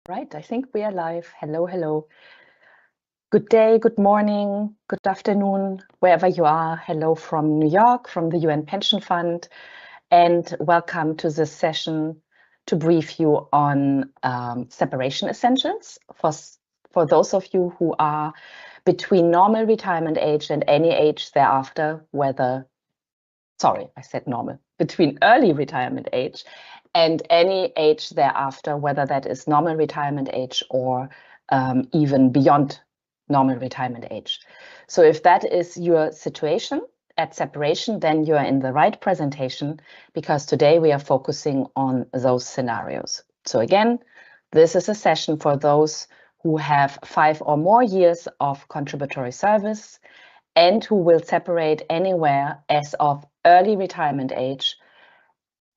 Right, I think we are live. Hello, hello. Good day, good morning, good afternoon, wherever you are. Hello from New York, from the UN Pension Fund, and welcome to this session to brief you on separation essentials for those of you who are between normal retirement age and any age thereafter, between early retirement age and any age thereafter, whether that is normal retirement age or even beyond normal retirement age. So if that is your situation at separation, then you are in the right presentation, because today we are focusing on those scenarios. So again, this is a session for those who have 5 or more years of contributory service and who will separate anywhere as of early retirement age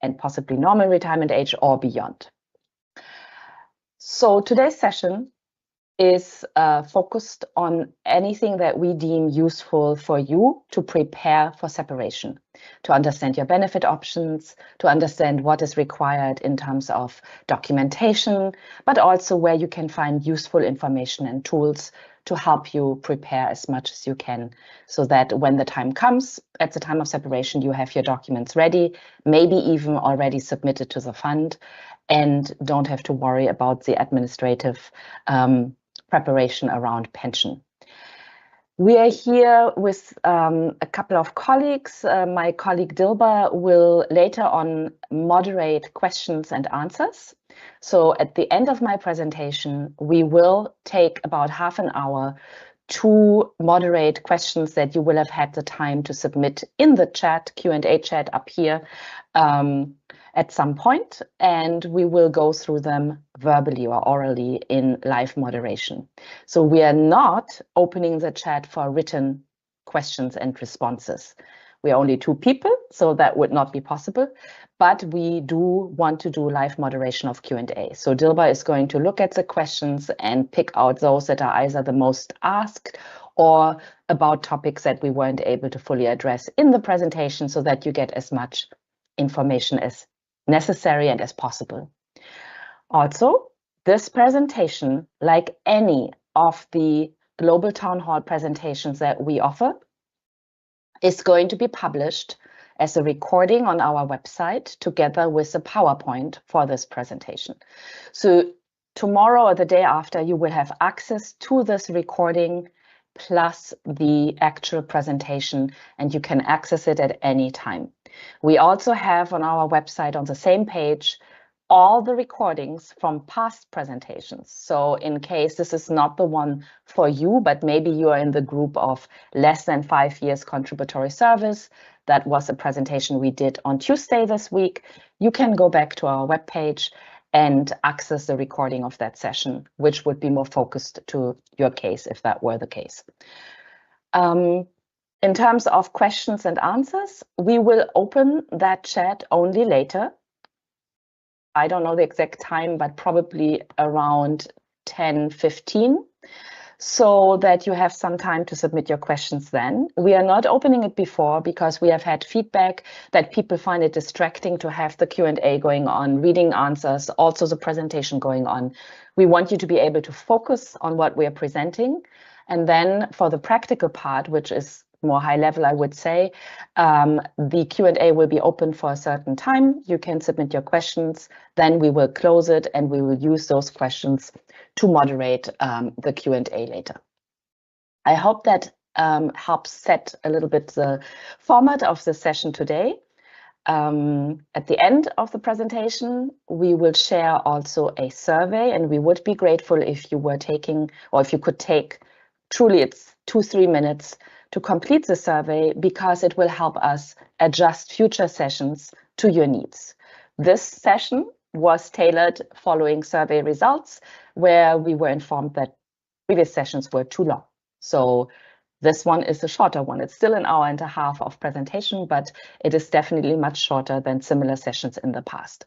and possibly normal retirement age or beyond. So today's session is focused on anything that we deem useful for you to prepare for separation, to understand your benefit options, to understand what is required in terms of documentation, but also where you can find useful information and tools to help you prepare as much as you can, so that when the time comes, at the time of separation, you have your documents ready, maybe even already submitted to the fund, and don't have to worry about the administrative preparation around pension. We are here with a couple of colleagues. My colleague Dilba will later on moderate questions and answers. So at the end of my presentation, we will take about half an hour to moderate questions that you will have had the time to submit in the chat, Q&A chat up here, at some point, and we will go through them verbally or orally in live moderation. So we are not opening the chat for written questions and responses. We are only 2 people, so that would not be possible, but we do want to do live moderation of Q&A. So Dilba is going to look at the questions and pick out those that are either the most asked or about topics that we weren't able to fully address in the presentation, so that you get as much information as necessary and as possible. Also, this presentation, like any of the global town hall presentations that we offer, is going to be published as a recording on our website together with a PowerPoint for this presentation. So tomorrow or the day after, you will have access to this recording plus the actual presentation, and you can access it at any time. We also have on our website, on the same page, all the recordings from past presentations. So in case this is not the one for you, but maybe you are in the group of less than 5 years contributory service, that was a presentation we did on Tuesday this week, you can go back to our webpage and access the recording of that session, which would be more focused to your case if that were the case. In terms of questions and answers, we will open that chat only later. I don't know the exact time, but probably around 10:15, so that you have some time to submit your questions then. We are not opening it before because we have had feedback that people find it distracting to have the Q&A going on, reading answers, also the presentation going on. We want you to be able to focus on what we are presenting. And then for the practical part, which is more high level, I would say, the Q&A will be open for a certain time. You can submit your questions, then we will close it and we will use those questions to moderate the Q&A later. I hope that helps set a little bit the format of the session today. At the end of the presentation, we will share also a survey, and we would be grateful if you were taking, or if you could take, truly it's 2-3 minutes to complete the survey, because it will help us adjust future sessions to your needs. This session was tailored following survey results, where we were informed that previous sessions were too long. So this one is a shorter one. It's still 1.5 hours of presentation, but it is definitely much shorter than similar sessions in the past.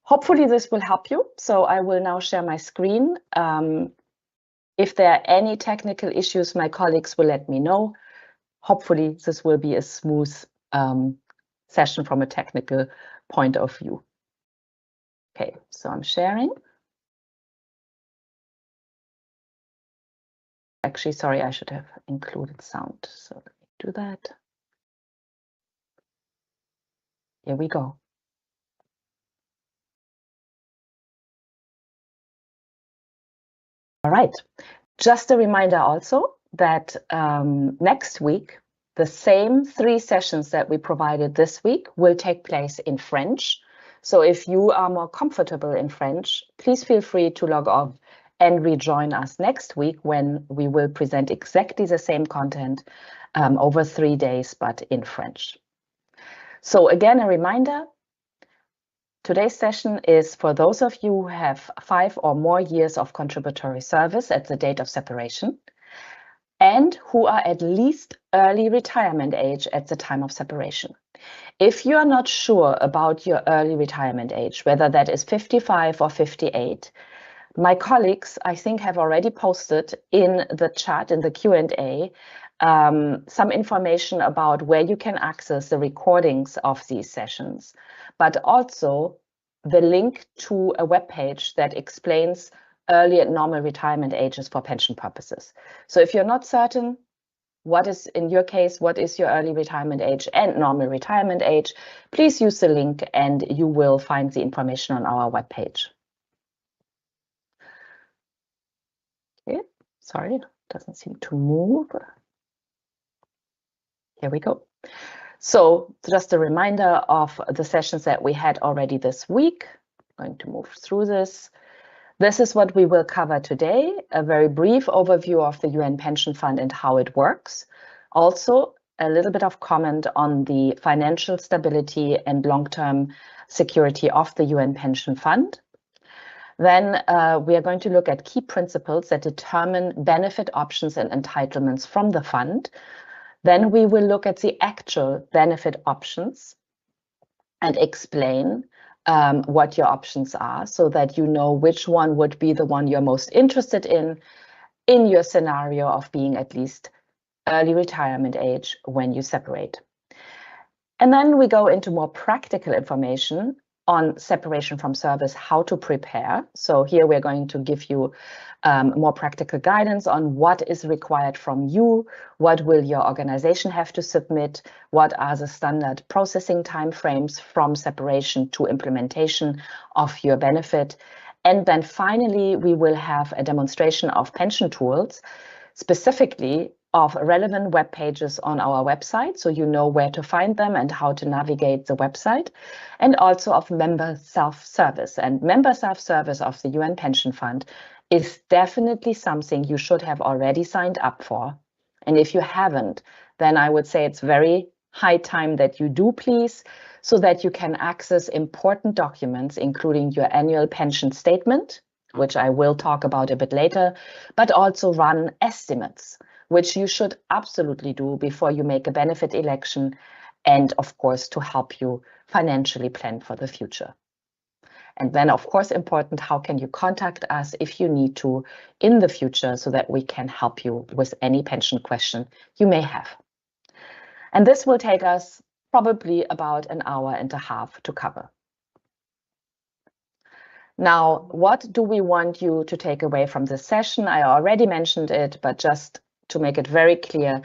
Hopefully this will help you. So I will now share my screen. If there are any technical issues, my colleagues will let me know. Hopefully this will be a smooth session from a technical point of view. Okay, so I'm sharing. Actually, sorry, I should have included sound. So let me do that. Here we go. All right. Just a reminder also that next week, the same 3 sessions that we provided this week will take place in French. So if you are more comfortable in French, please feel free to log off and rejoin us next week when we will present exactly the same content over 3 days, but in French. So again, a reminder, today's session is for those of you who have 5 or more years of contributory service at the date of separation and who are at least early retirement age at the time of separation. If you are not sure about your early retirement age, whether that is 55 or 58, my colleagues, I think, have already posted in the chat, in the Q&A, some information about where you can access the recordings of these sessions, but also the link to a webpage that explains early and normal retirement ages for pension purposes. So if you're not certain what is, in your case, what is your early retirement age and normal retirement age, please use the link and you will find the information on our webpage. Okay, sorry, it doesn't seem to move. Here we go. So just a reminder of the sessions that we had already this week. I'm going to move through this. This is what we will cover today, a very brief overview of the UN Pension Fund and how it works. Also, a little bit of comment on the financial stability and long-term security of the UN Pension Fund. Then we are going to look at key principles that determine benefit options and entitlements from the fund. Then we will look at the actual benefit options and explain what your options are so that you know which one would be the one you're most interested in your scenario of being at least early retirement age when you separate. And then we go into more practical information on separation from service, how to prepare. So here we're going to give you more practical guidance on what is required from you, what will your organization have to submit, what are the standard processing timeframes from separation to implementation of your benefit. And then finally, we will have a demonstration of pension tools, specifically of relevant web pages on our website, so you know where to find them and how to navigate the website, and also of member self-service. And member self-service of the UN Pension Fund is definitely something you should have already signed up for. And if you haven't, then I would say it's very high time that you do, please, so that you can access important documents, including your annual pension statement, which I will talk about a bit later, but also run estimates, which you should absolutely do before you make a benefit election, and of course, to help you financially plan for the future. And then, of course, important, how can you contact us if you need to in the future so that we can help you with any pension question you may have. And this will take us probably about an hour and a half to cover. Now, what do we want you to take away from this session? I already mentioned it, but just to make it very clear,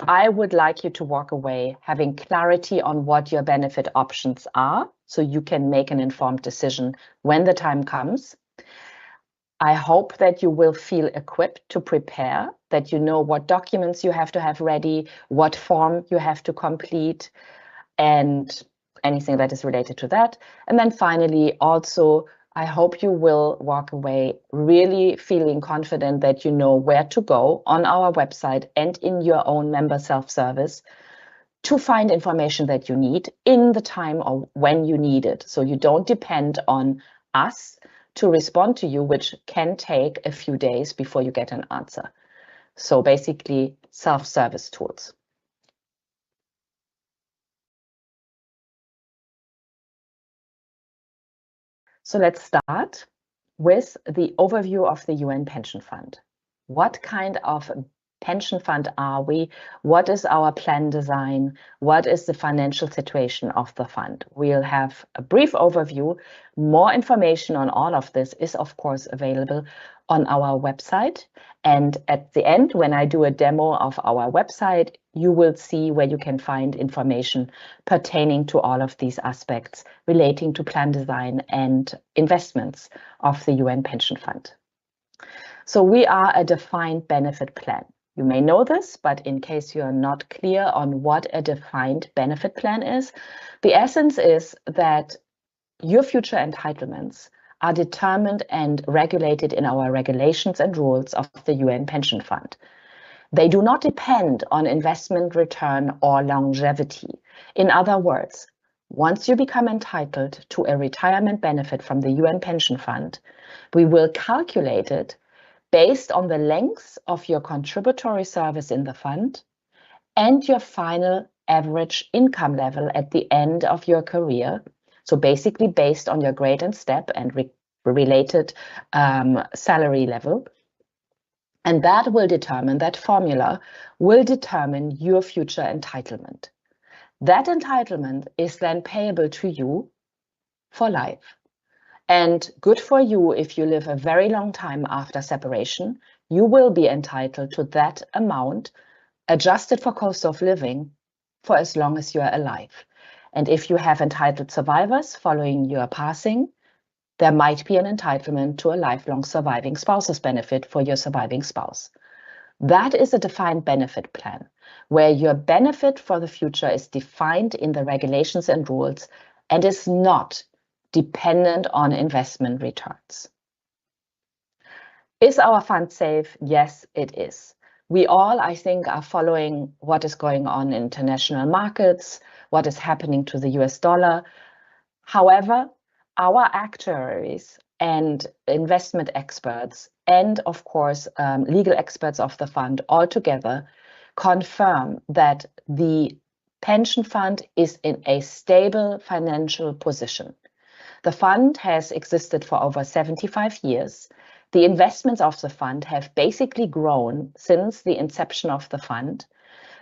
I would like you to walk away having clarity on what your benefit options are, so you can make an informed decision when the time comes. I hope that you will feel equipped to prepare, that you know what documents you have to have ready, what form you have to complete, and anything that is related to that. And then finally, also, I hope you will walk away really feeling confident that you know where to go on our website and in your own member self-service to find information that you need in the time or when you need it. So you don't depend on us to respond to you, which can take a few days before you get an answer. So basically, self-service tools. So let's start with the overview of the UN Pension Fund. What kind of pension fund are we? What is our plan design? What is the financial situation of the fund? We'll have a brief overview. More information on all of this is, of course, available on our website. And at the end, when I do a demo of our website, you will see where you can find information pertaining to all of these aspects relating to plan design and investments of the UN Pension Fund. So we are a defined benefit plan. You may know this, but in case you are not clear on what a defined benefit plan is, the essence is that your future entitlements are determined and regulated in our regulations and rules of the UN Pension Fund. They do not depend on investment return or longevity. In other words, once you become entitled to a retirement benefit from the UN Pension Fund, we will calculate it based on the length of your contributory service in the fund and your final average income level at the end of your career. So basically based on your grade and step and related salary level. And that will determine, that formula will determine your future entitlement. That entitlement is then payable to you for life. And good for you if you live a very long time after separation, you will be entitled to that amount adjusted for cost of living for as long as you are alive. And if you have entitled survivors following your passing, there might be an entitlement to a lifelong surviving spouse's benefit for your surviving spouse. That is a defined benefit plan, where your benefit for the future is defined in the regulations and rules and is not dependent on investment returns. Is our fund safe? Yes, it is. We all, I think, are following what is going on in international markets, what is happening to the US dollar. However, our actuaries and investment experts and, of course, legal experts of the fund all together confirm that the pension fund is in a stable financial position. The fund has existed for over 75 years. The investments of the fund have basically grown since the inception of the fund.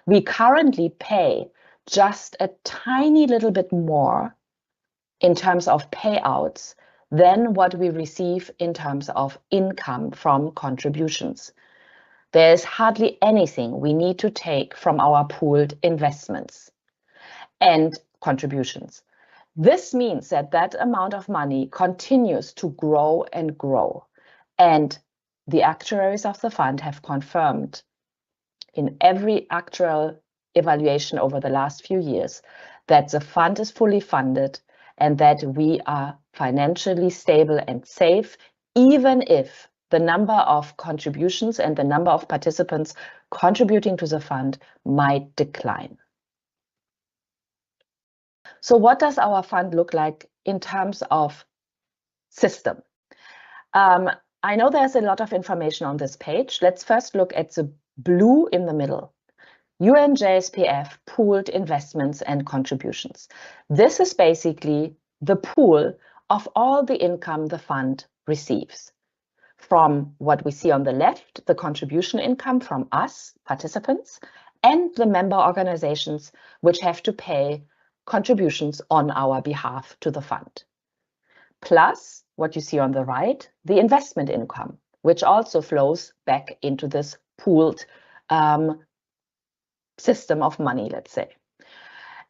We currently pay just a tiny little bit more in terms of payouts than what we receive in terms of income from contributions. There is hardly anything we need to take from our pooled investments and contributions. This means that that amount of money continues to grow and grow. And the actuaries of the fund have confirmed in every actual evaluation over the last few years that the fund is fully funded and that we are financially stable and safe, even if the number of contributions and the number of participants contributing to the fund might decline. So what does our fund look like in terms of system? I know there's a lot of information on this page. Let's first look at the blue in the middle. UNJSPF pooled investments and contributions. This is basically the pool of all the income the fund receives. From what we see on the left, the contribution income from us, participants, and the member organizations which have to pay contributions on our behalf to the fund. Plus, what you see on the right, the investment income, which also flows back into this pooled system of money, let's say.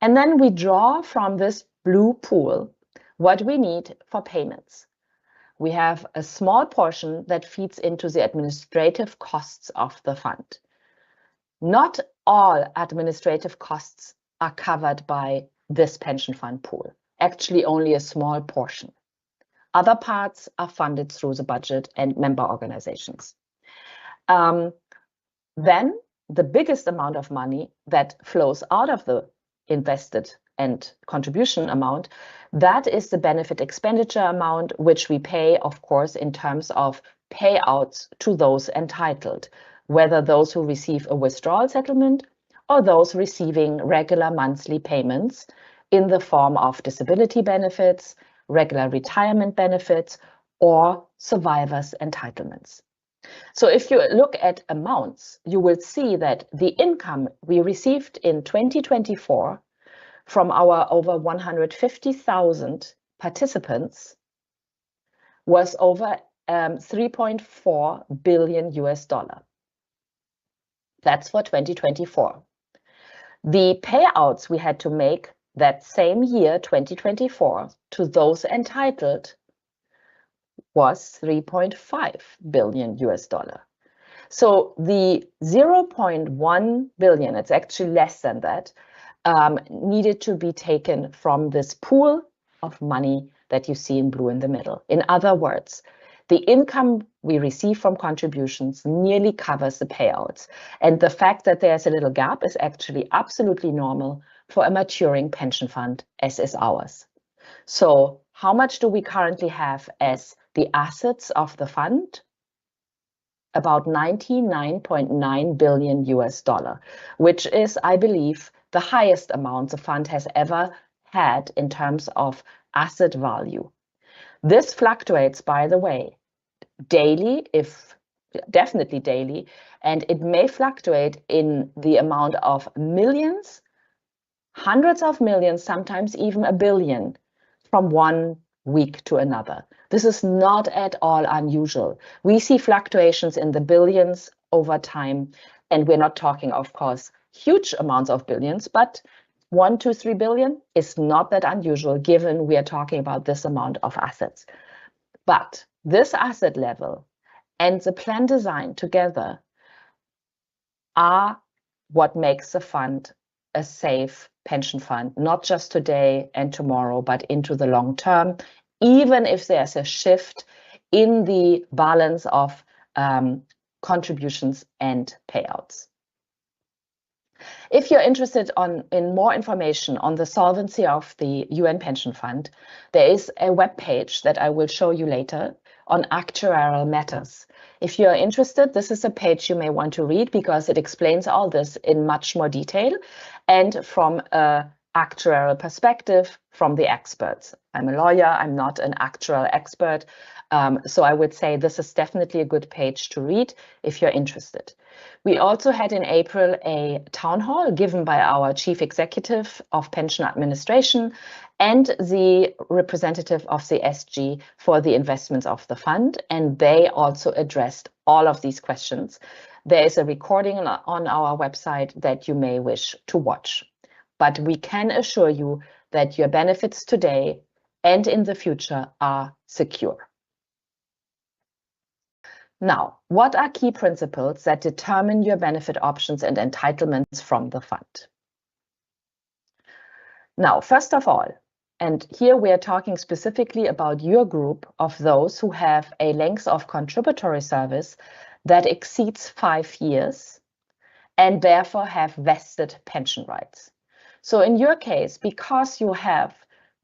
And then we draw from this blue pool what we need for payments. We have a small portion that feeds into the administrative costs of the fund. Not all administrative costs are covered by this pension fund pool, actually only a small portion. Other parts are funded through the budget and member organizations. Then the biggest amount of money that flows out of the invested and contribution amount, that is the benefit expenditure amount, which we pay, of course, in terms of payouts to those entitled, whether those who receive a withdrawal settlement or those receiving regular monthly payments in the form of disability benefits, regular retirement benefits, or survivors' entitlements. So if you look at amounts, you will see that the income we received in 2024 from our over 150,000 participants was over 3.4 billion US dollar. That's for 2024. The payouts we had to make that same year, 2024, to those entitled was 3.5 billion US dollar. So the 0.1 billion, it's actually less than that, needed to be taken from this pool of money that you see in blue in the middle. In other words, the income we receive from contributions nearly covers the payouts. And the fact that there's a little gap is actually absolutely normal for a maturing pension fund, as is ours. So how much do we currently have as the assets of the fund? About 99.9 billion US dollar, which is, I believe, the highest amount the fund has ever had in terms of asset value. This fluctuates, by the way, daily, definitely daily, and it may fluctuate in the amount of millions, hundreds of millions, sometimes even a billion from one week to another. This is not at all unusual. We see fluctuations in the billions over time, and we're not talking, of course, huge amounts of billions, but 1, 2, 3 billion is not that unusual given we are talking about this amount of assets. But this asset level and the plan design together are what makes the fund a safe pension fund, not just today and tomorrow, but into the long term, even if there's a shift in the balance of contributions and payouts. If you're interested in more information on the solvency of the UN Pension Fund, there is a web page that I will show you later on actuarial matters. If you're interested, this is a page you may want to read because it explains all this in much more detail and from an actuarial perspective from the experts. I'm a lawyer, I'm not an actuarial expert, so I would say this is definitely a good page to read if you're interested. We also had in April a town hall given by our chief executive of pension administration and the representative of the SG for the investments of the fund, and they also addressed all of these questions. There is a recording on our website that you may wish to watch, but we can assure you that your benefits today and in the future are secure. Now, what are key principles that determine your benefit options and entitlements from the fund? Now, first of all, and here we are talking specifically about your group of those who have a length of contributory service that exceeds 5 years and therefore have vested pension rights. So in your case, because you have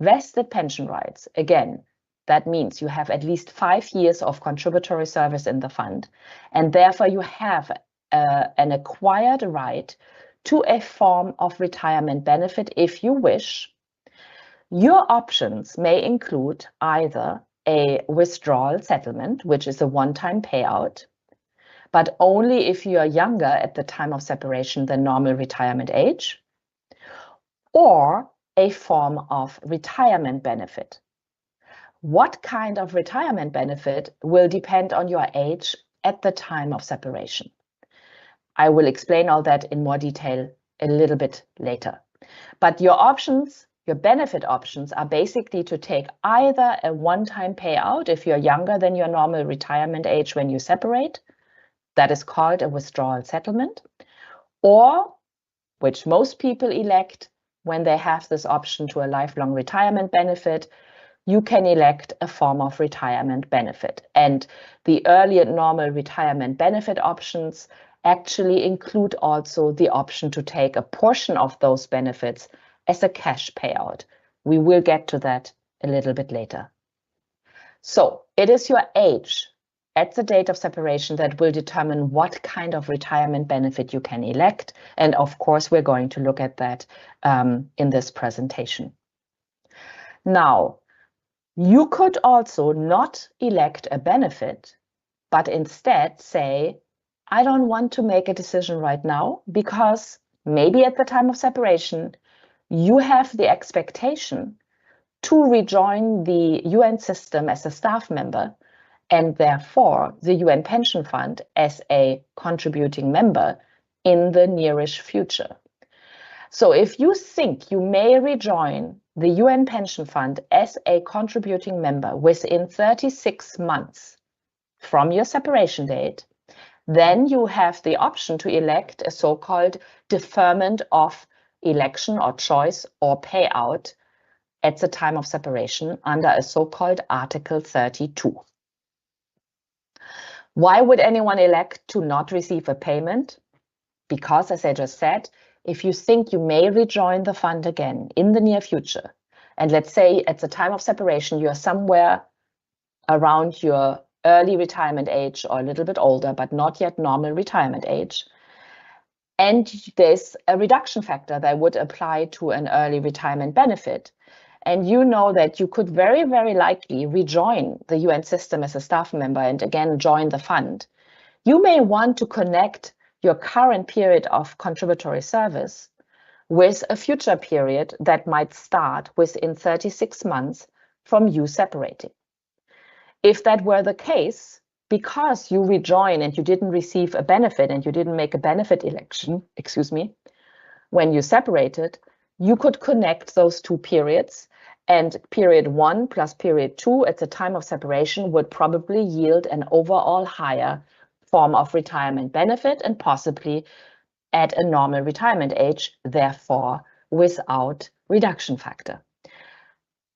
vested pension rights, again, that means you have at least 5 years of contributory service in the fund, and therefore you have an acquired right to a form of retirement benefit if you wish. Your options may include either a withdrawal settlement, which is a one-time payout, but only if you are younger at the time of separation than normal retirement age, or a form of retirement benefit. What kind of retirement benefit will depend on your age at the time of separation. I will explain all that in more detail a little bit later. But your options, your benefit options, are basically to take either a one-time payout if you're younger than your normal retirement age when you separate, that is called a withdrawal settlement, or, which most people elect when they have this option to a lifelong retirement benefit, you can elect a form of retirement benefit. And the early and normal retirement benefit options actually include also the option to take a portion of those benefits as a cash payout. We will get to that a little bit later. So it is your age at the date of separation that will determine what kind of retirement benefit you can elect. And of course, we're going to look at that in this presentation. Now, you could also not elect a benefit but instead say, I don't want to make a decision right now because maybe at the time of separation, you have the expectation to rejoin the UN system as a staff member and therefore the UN Pension Fund as a contributing member in the nearish future. So if you think you may rejoin the UN Pension Fund as a contributing member within 36 months from your separation date, then you have the option to elect a so-called deferment of election or choice or payout at the time of separation under a so-called Article 32. Why would anyone elect to not receive a payment? Because, as I just said, if you think you may rejoin the fund again in the near future, and let's say at the time of separation, you're somewhere around your early retirement age or a little bit older, but not yet normal retirement age, and there's a reduction factor that would apply to an early retirement benefit, and you know that you could very, very likely rejoin the UN system as a staff member and again join the fund, you may want to connect your current period of contributory service with a future period that might start within 36 months from you separating. If that were the case, because you rejoin and you didn't receive a benefit and you didn't make a benefit election, when you separated, you could connect those two periods, and period 1 plus period 2 at the time of separation would probably yield an overall higher form of retirement benefit and possibly at a normal retirement age, therefore without reduction factor.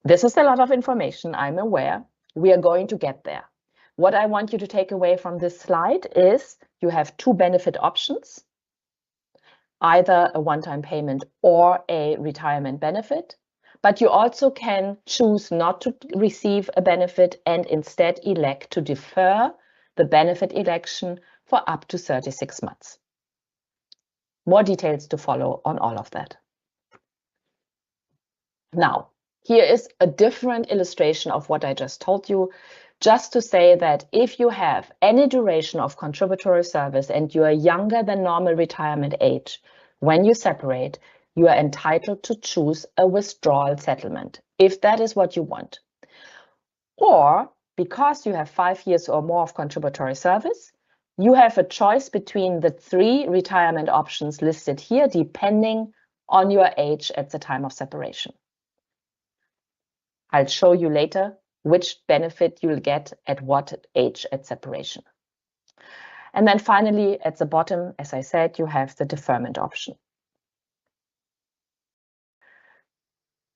This is a lot of information, I'm aware. We are going to get there. What I want you to take away from this slide is you have two benefit options, either a one-time payment or a retirement benefit, but you also can choose not to receive a benefit and instead elect to defer the benefit election for up to 36 months. More details to follow on all of that. Now, here is a different illustration of what I just told you, just to say that if you have any duration of contributory service and you are younger than normal retirement age, when you separate, you are entitled to choose a withdrawal settlement, if that is what you want. Or, because you have 5 years or more of contributory service, you have a choice between the 3 retirement options listed here, depending on your age at the time of separation. I'll show you later which benefit you'll get at what age at separation. And then finally, at the bottom, as I said, you have the deferment option.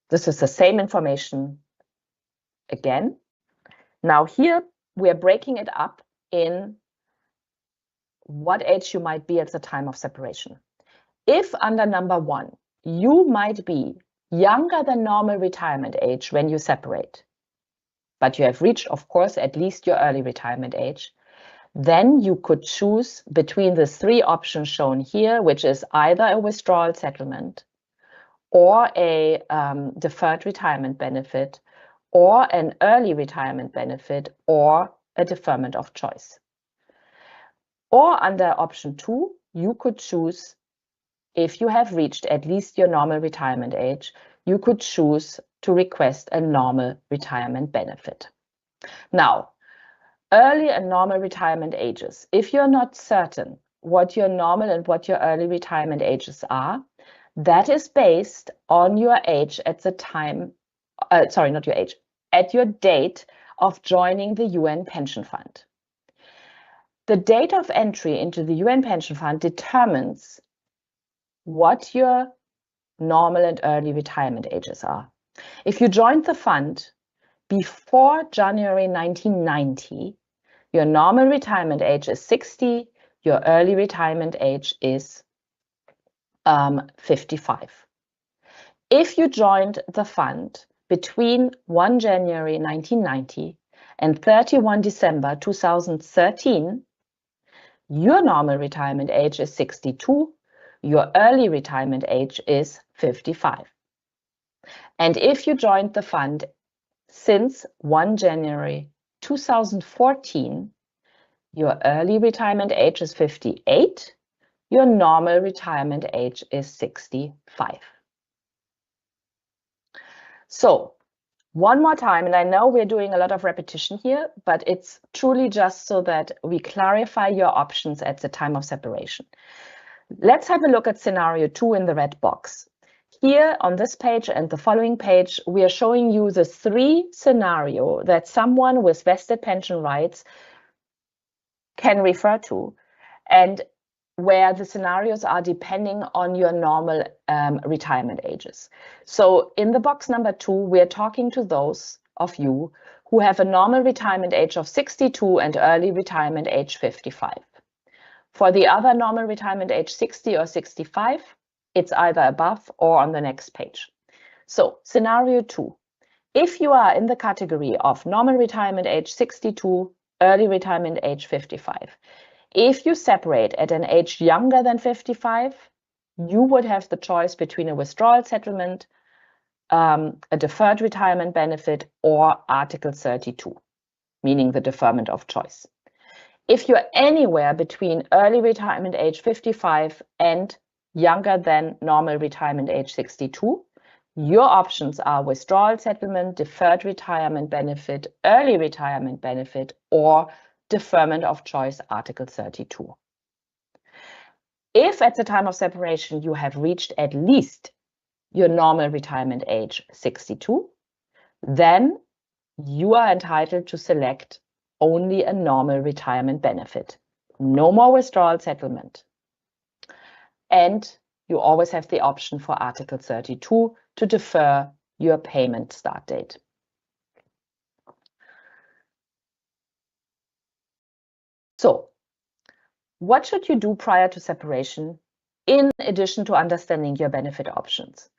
This is the same information again. Now here, we are breaking it up in what age you might be at the time of separation. If under number 1, you might be younger than normal retirement age when you separate, but you have reached, of course, at least your early retirement age, then you could choose between the 3 options shown here, which is either a withdrawal settlement or a deferred retirement benefit or an early retirement benefit or a deferment of choice. Or under option 2, you could choose, if you have reached at least your normal retirement age, you could choose to request a normal retirement benefit. Now, early and normal retirement ages. If you're not certain what your normal and what your early retirement ages are, that is based on your age at the time, sorry, not your age, at your date of joining the UN Pension Fund. The date of entry into the UN Pension Fund determines what your normal and early retirement ages are. If you joined the fund before January 1990, your normal retirement age is 60, your early retirement age is 55. If you joined the fund between 1 January 1990 and 31 December 2013, your normal retirement age is 62, your early retirement age is 55. And if you joined the fund since 1 January 2014, Your early retirement age is 58. Your normal retirement age is 65. So one more time, and I know we're doing a lot of repetition here, but it's truly just so that we clarify your options at the time of separation. Let's have a look at scenario 2 in the red box. Here on this page and the following page, we are showing you the 3 scenarios that someone with vested pension rights can refer to, and where the scenarios are depending on your normal retirement ages. So in the box number 2, we're talking to those of you who have a normal retirement age of 62 and early retirement age 55. For the other normal retirement age 60 or 65, it's either above or on the next page. So scenario 2, if you are in the category of normal retirement age 62, early retirement age 55, if you separate at an age younger than 55, you would have the choice between a withdrawal settlement, a deferred retirement benefit, or Article 32, meaning the deferment of choice. If you're anywhere between early retirement age 55 and younger than normal retirement age 62, your options are withdrawal settlement, deferred retirement benefit, early retirement benefit, or deferment of choice, Article 32. If at the time of separation you have reached at least your normal retirement age 62, then you are entitled to select only a normal retirement benefit. No more withdrawal settlement. And you always have the option for Article 32 to defer your payment start date. So, what should you do prior to separation in addition to understanding your benefit options?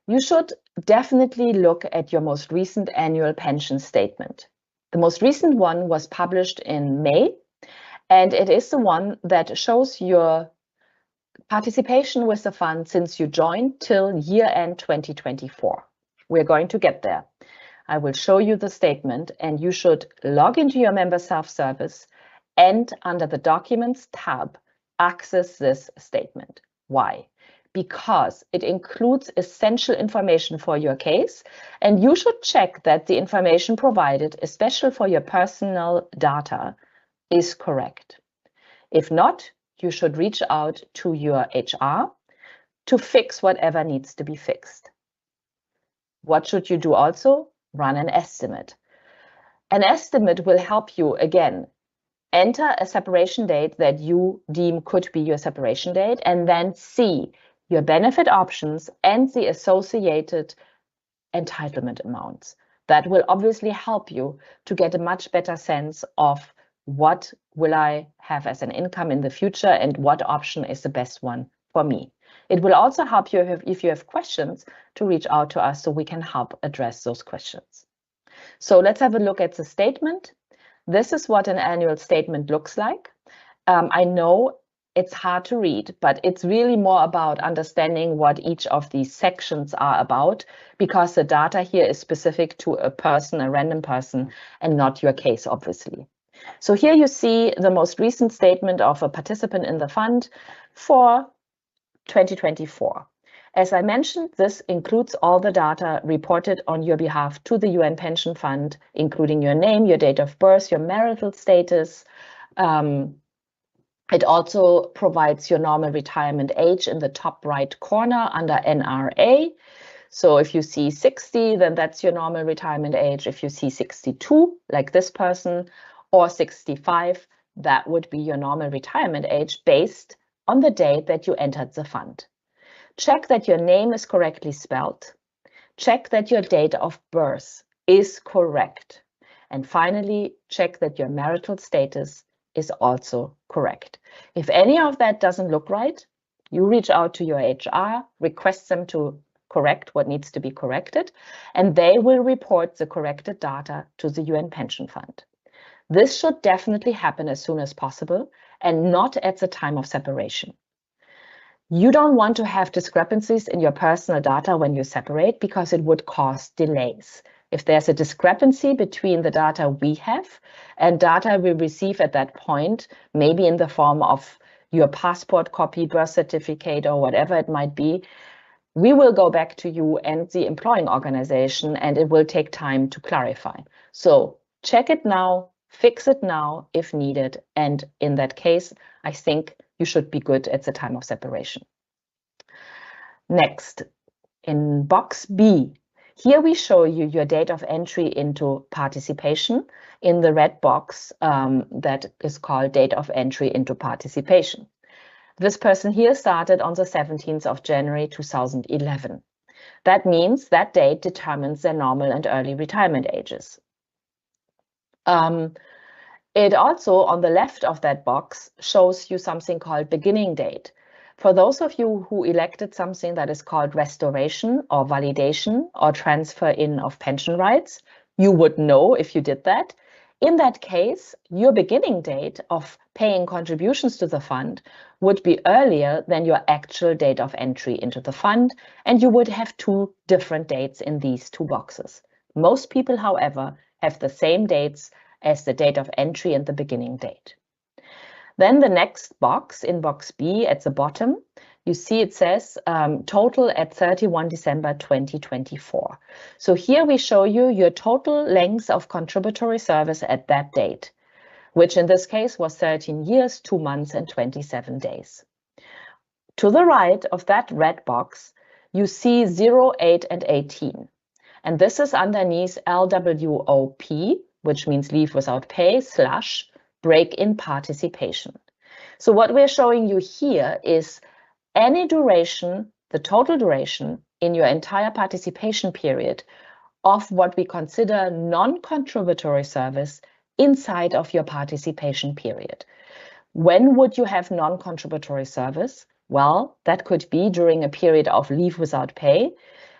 You should definitely look at your most recent annual pension statement. The most recent one was published in May, and it is the one that shows your participation with the fund since you joined till year-end 2024. We're going to get there. I will show you the statement, and you should log into your member self-service and under the Documents tab, access this statement. Why? Because it includes essential information for your case, and you should check that the information provided, especially for your personal data, is correct. If not, you should reach out to your HR to fix whatever needs to be fixed. What should you do also? Run an estimate. An estimate will help you, again, enter a separation date that you deem could be your separation date, and then see your benefit options and the associated entitlement amounts. That will obviously help you to get a much better sense of what will I have as an income in the future and what option is the best one for me. It will also help you if you have questions to reach out to us so we can help address those questions. So let's have a look at the statement. This is what an annual statement looks like. I know it's hard to read, but it's really more about understanding what each of these sections are about, because the data here is specific to a person, a random person, and not your case, obviously. So here you see the most recent statement of a participant in the fund for 2024. As I mentioned, this includes all the data reported on your behalf to the UN Pension Fund, including your name, your date of birth, your marital status. It also provides your normal retirement age in the top right corner under NRA. So if you see 60, then that's your normal retirement age. If you see 62, like this person, or 65, that would be your normal retirement age based on the date that you entered the fund. Check that your name is correctly spelled. Check that your date of birth is correct. And finally, check that your marital status is also correct. If any of that doesn't look right, you reach out to your HR, request them to correct what needs to be corrected, and they will report the corrected data to the UN Pension Fund. This should definitely happen as soon as possible and not at the time of separation. You don't want to have discrepancies in your personal data when you separate because it would cause delays. If there's a discrepancy between the data we have and data we receive at that point, maybe in the form of your passport copy, birth certificate, or whatever it might be, we will go back to you and the employing organization, and it will take time to clarify. So check it now, fix it now if needed. And in that case, I think you should be good at the time of separation. Next, in box B, here we show you your date of entry into participation in the red box that is called date of entry into participation. This person here started on the 17th of January 2011. That means that date determines their normal and early retirement ages. It also, on the left of that box, shows you something called beginning date. For those of you who elected something that is called restoration or validation or transfer in of pension rights, you would know if you did that. In that case, your beginning date of paying contributions to the fund would be earlier than your actual date of entry into the fund, and you would have two different dates in these two boxes. Most people, however, have the same dates as the date of entry and the beginning date. Then the next box, in box B at the bottom, you see it says total at 31 December 2024. So here we show you your total length of contributory service at that date, which in this case was 13 years, 2 months, and 27 days. To the right of that red box, you see 0, 8, and 18. And this is underneath LWOP, which means leave without pay / break in participation. So what we're showing you here is any duration, the total duration in your entire participation period of what we consider non-contributory service inside of your participation period. When would you have non-contributory service? Well, that could be during a period of leave without pay,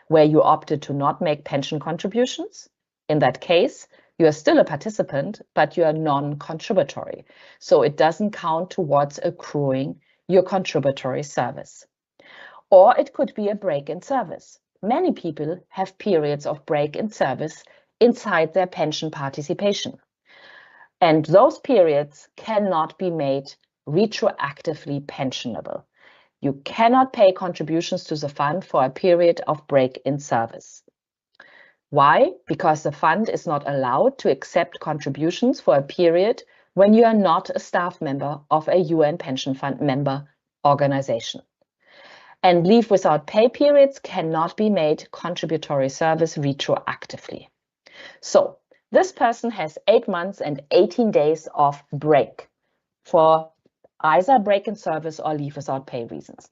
where you opted to not make pension contributions. In that case, you are still a participant, but you are non-contributory. So it doesn't count towards accruing your contributory service. Or it could be a break in service. Many people have periods of break in service inside their pension participation. And those periods cannot be made retroactively pensionable. You cannot pay contributions to the fund for a period of break in service. Why? Because the fund is not allowed to accept contributions for a period when you are not a staff member of a UN pension fund member organization. And leave without pay periods cannot be made contributory service retroactively. So this person has 8 months and 18 days of break for either break in service or leave without pay reasons.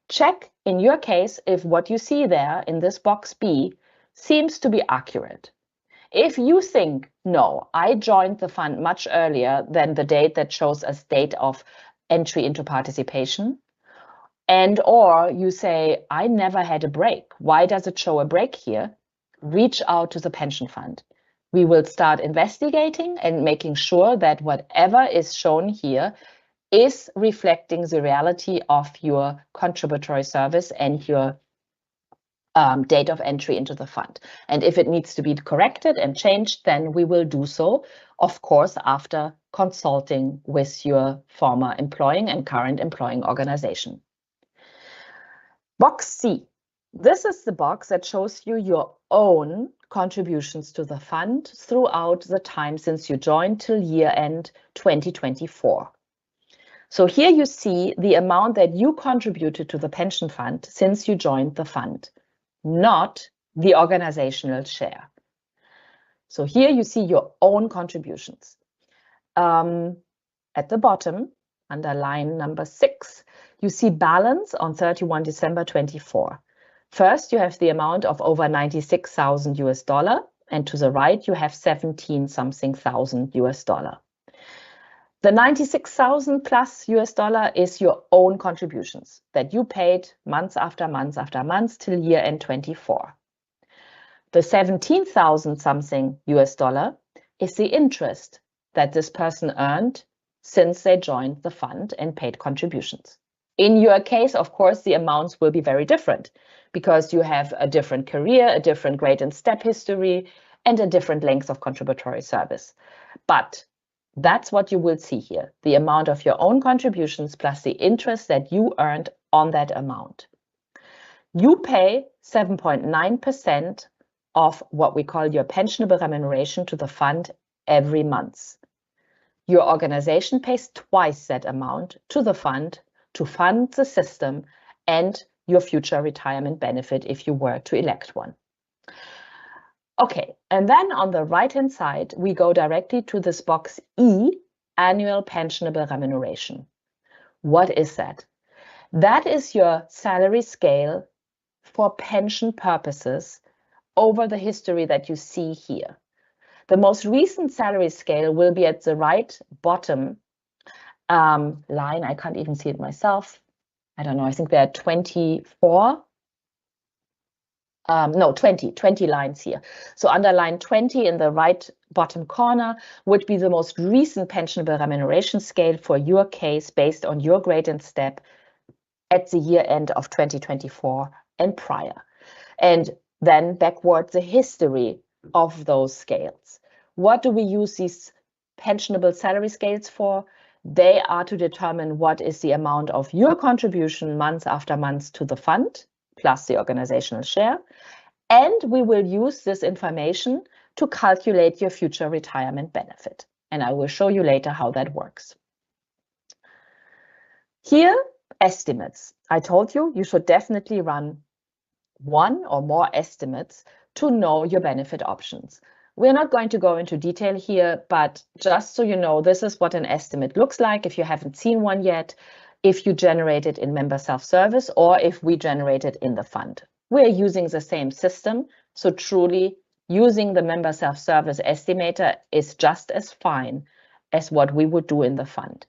Check in your case if what you see there in this box B seems to be accurate. If you think, no, I joined the fund much earlier than the date that shows as date of entry into participation, and or you say, I never had a break, why does it show a break here? Reach out to the pension fund. We will start investigating and making sure that whatever is shown here is reflecting the reality of your contributory service and your date of entry into the fund. And if it needs to be corrected and changed, then we will do so, of course, after consulting with your former employing and current employing organization. Box C. This is the box that shows you your own contributions to the fund throughout the time since you joined till year end 2024. So here you see the amount that you contributed to the pension fund since you joined the fund, not the organizational share. So here you see your own contributions. At the bottom, under line number 6, you see balance on 31 December 24. First, you have the amount of over 96,000 US dollar, and to the right, you have 17-something thousand US dollar. The 96,000 plus US dollar is your own contributions that you paid months after months after months till year end 24. The 17,000 something US dollar is the interest that this person earned since they joined the fund and paid contributions. In your case, of course, the amounts will be very different because you have a different career, a different grade and step history, and a different length of contributory service. But that's what you will see here, the amount of your own contributions plus the interest that you earned on that amount. You pay 7.9% of what we call your pensionable remuneration to the fund every month. Your organization pays twice that amount to the fund to fund the system and your future retirement benefit if you were to elect one. Okay, and then on the right-hand side, we go directly to this box E, annual pensionable remuneration. What is that? That is your salary scale for pension purposes over the history that you see here. The most recent salary scale will be at the right bottom line. I can't even see it myself. I don't know, I think there are 24. No, 20 lines here. So under line 20 in the right bottom corner would be the most recent pensionable remuneration scale for your case based on your grade and step at the year end of 2024 and prior. And then backwards the history of those scales. What do we use these pensionable salary scales for? They are to determine what is the amount of your contribution month after month to the fund, plus the organizational share. And we will use this information to calculate your future retirement benefit. And I will show you later how that works. Here, estimates. I told you, you should definitely run one or more estimates to know your benefit options. We're not going to go into detail here, but just so you know, this is what an estimate looks like if you haven't seen one yet, if you generate it in member self-service or if we generate it in the fund. We're using the same system, so truly using the member self-service estimator is just as fine as what we would do in the fund.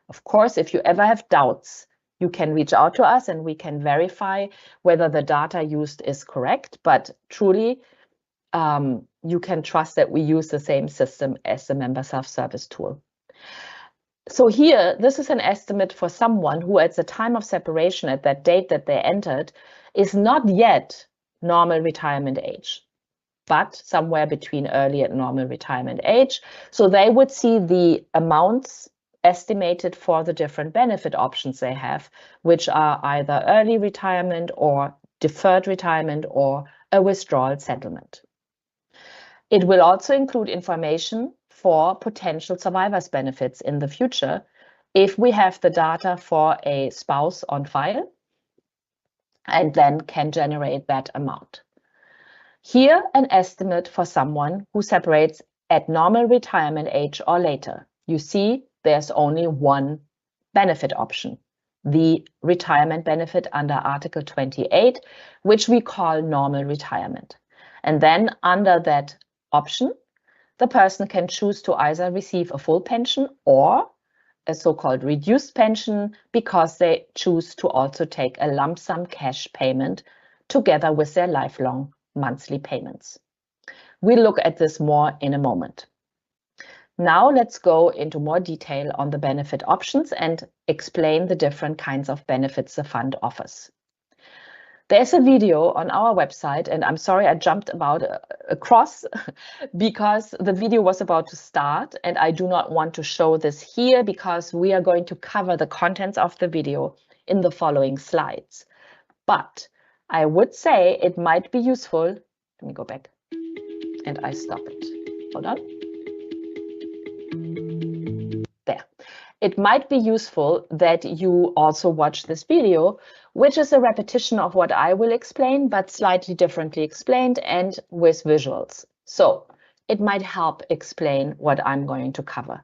Of course, if you ever have doubts, you can reach out to us and we can verify whether the data used is correct, but truly you can trust that we use the same system as the member self-service tool. So here, this is an estimate for someone who at the time of separation, at that date that they entered, is not yet normal retirement age, but somewhere between early and normal retirement age. So they would see the amounts estimated for the different benefit options they have, which are either early retirement or deferred retirement or a withdrawal settlement. It will also include information for potential survivors benefits in the future if we have the data for a spouse on file and then can generate that amount. Here, an estimate for someone who separates at normal retirement age or later. You see, there's only one benefit option, the retirement benefit under Article 28, which we call normal retirement. And then under that option, the person can choose to either receive a full pension or a so-called reduced pension because they choose to also take a lump sum cash payment together with their lifelong monthly payments. We'll look at this more in a moment. Now let's go into more detail on the benefit options and explain the different kinds of benefits the fund offers. There's a video on our website, and I'm sorry I jumped across because the video was about to start and I do not want to show this here because we are going to cover the contents of the video in the following slides. But I would say it might be useful. Let me go back and I stop it. Hold on. There. It might be useful that you also watch this video, which is a repetition of what I will explain, but slightly differently explained and with visuals. So it might help explain what I'm going to cover.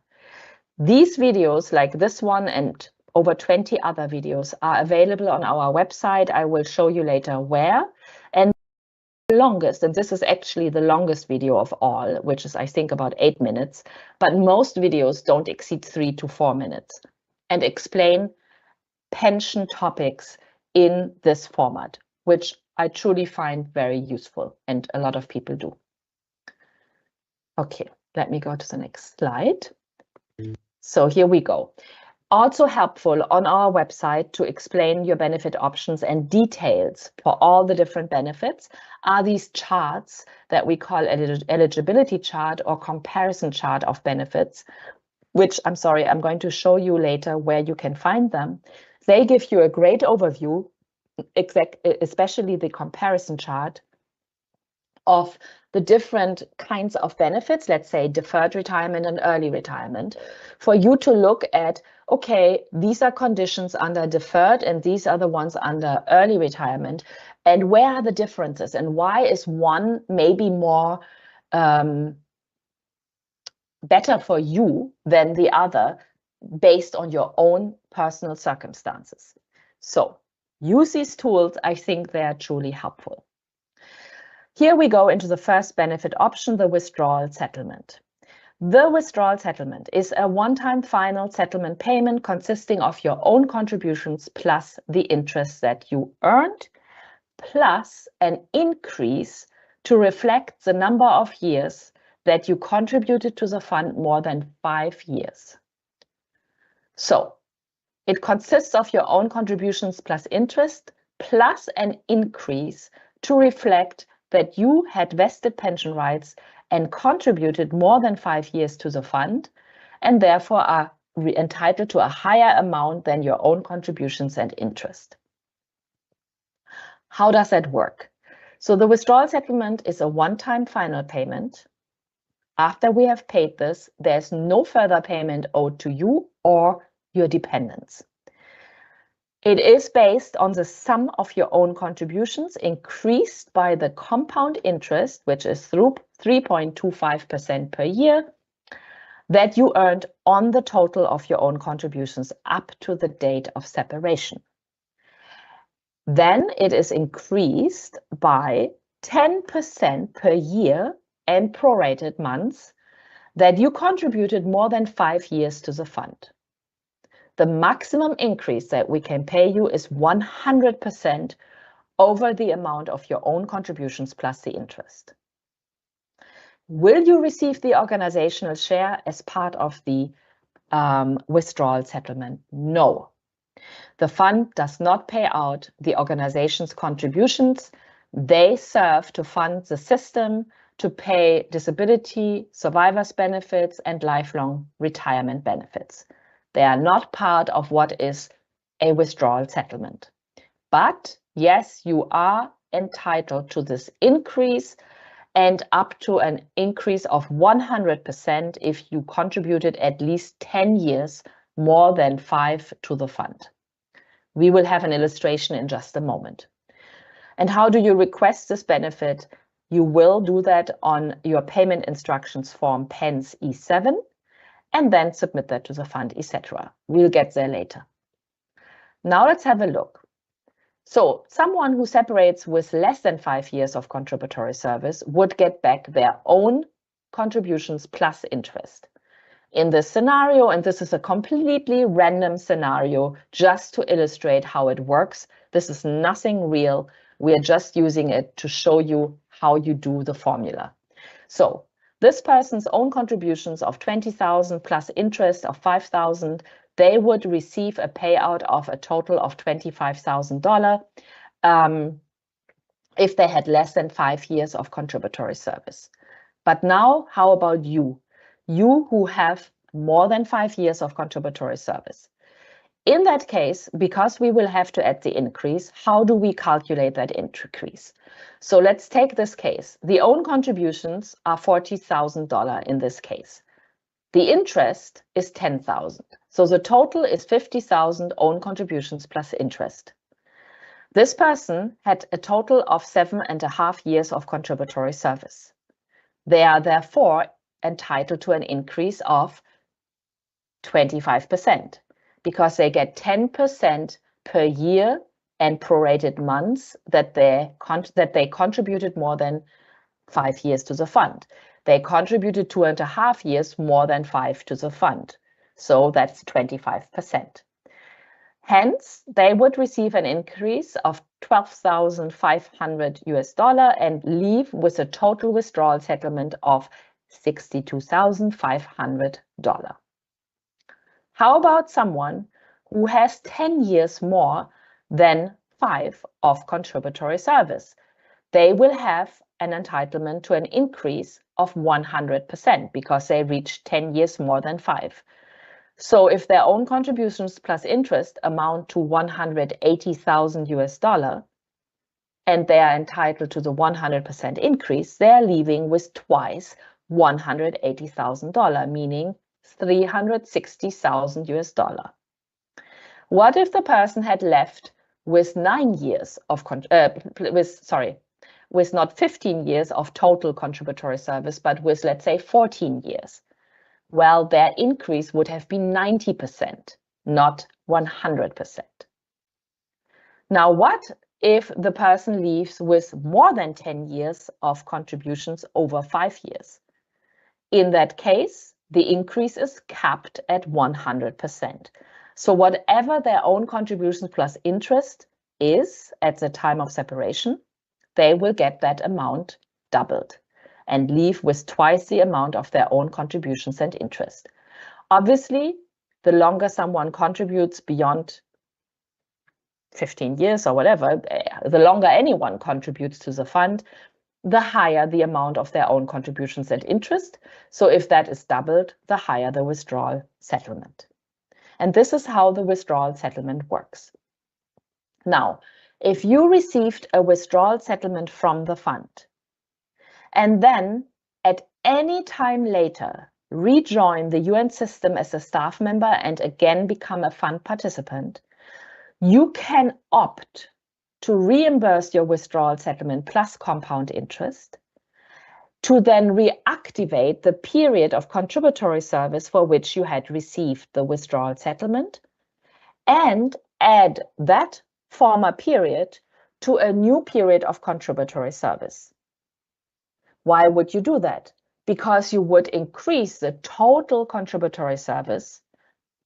These videos, like this one and over 20 other videos, are available on our website. I will show you later where. And the longest, and this is actually the longest video of all, which is I think about 8 minutes, but most videos don't exceed 3 to 4 minutes and explain pension topics in this format, which I truly find very useful and a lot of people do. Okay, let me go to the next slide. So here we go. Also helpful on our website to explain your benefit options and details for all the different benefits are these charts that we call eligibility chart or comparison chart of benefits, which I'm going to show you later where you can find them. They give you a great overview, especially the comparison chart of the different kinds of benefits, let's say deferred retirement and early retirement, for you to look at, okay, these are conditions under deferred and these are the ones under early retirement, and where are the differences and why is one maybe more better for you than the other based on your own personal circumstances. So use these tools. I think they are truly helpful. Here we go into the first benefit option, the withdrawal settlement. The withdrawal settlement is a one-time final settlement payment consisting of your own contributions plus the interest that you earned, plus an increase to reflect the number of years that you contributed to the fund more than 5 years. So it consists of your own contributions plus interest, plus an increase to reflect that you had vested pension rights and contributed more than 5 years to the fund, and therefore are entitled to a higher amount than your own contributions and interest. How does that work? So the withdrawal settlement is a one-time final payment. After we have paid this, there's no further payment owed to you or your dependents. It is based on the sum of your own contributions increased by the compound interest, which is through 3.25% per year, that you earned on the total of your own contributions up to the date of separation. Then it is increased by 10% per year and prorated months that you contributed more than 5 years to the fund. The maximum increase that we can pay you is 100% over the amount of your own contributions plus the interest. Will you receive the organizational share as part of the withdrawal settlement? No. The fund does not pay out the organization's contributions. They serve to fund the system to pay disability, survivors benefits, and lifelong retirement benefits. They are not part of what is a withdrawal settlement. But yes, you are entitled to this increase and up to an increase of 100% if you contributed at least 10 years, more than 5 to the fund. We will have an illustration in just a moment. And how do you request this benefit? You will do that on your payment instructions form PENS E7 and then submit that to the fund, etc. We'll get there later. Now let's have a look. So someone who separates with less than 5 years of contributory service would get back their own contributions plus interest. In this scenario, and this is a completely random scenario just to illustrate how it works, this is nothing real. We are just using it to show you how you do the formula. So this person's own contributions of 20,000 plus interest of 5,000, they would receive a payout of a total of $25,000 if they had less than 5 years of contributory service. But now, how about you? You who have more than 5 years of contributory service. In that case, because we will have to add the increase, how do we calculate that increase? So let's take this case. The own contributions are $40,000 in this case. The interest is $10,000. So the total is $50,000 own contributions plus interest. This person had a total of 7.5 years of contributory service. They are therefore entitled to an increase of 25% because they get 10% per year and prorated months that they contributed more than 5 years to the fund. They contributed 2.5 years more than 5 to the fund. So that's 25%. Hence, they would receive an increase of $12,500 and leave with a total withdrawal settlement of $62,500. How about someone who has 10 years more than 5 of contributory service? They will have an entitlement to an increase of 100% because they reached 10 years more than 5. So if their own contributions plus interest amount to $180,000 and they are entitled to the 100% increase, they're leaving with twice $180,000, meaning $360,000. What if the person had left with 9 years of with not 15 years of total contributory service, but with, let's say, 14 years? Well, their increase would have been 90%, not 100%. Now, what if the person leaves with more than 10 years of contributions over 5 years? In that case, the increase is capped at 100%. So whatever their own contributions plus interest is at the time of separation, they will get that amount doubled and leave with twice the amount of their own contributions and interest. Obviously, the longer someone contributes beyond 15 years or whatever, the longer anyone contributes to the fund, the higher the amount of their own contributions and interest. So if that is doubled, the higher the withdrawal settlement. And this is how the withdrawal settlement works. Now, if you received a withdrawal settlement from the fund and then at any time later rejoin the UN system as a staff member and again become a fund participant, you can opt to reimburse your withdrawal settlement plus compound interest, to then reactivate the period of contributory service for which you had received the withdrawal settlement, and add that former period to a new period of contributory service. Why would you do that? Because you would increase the total contributory service,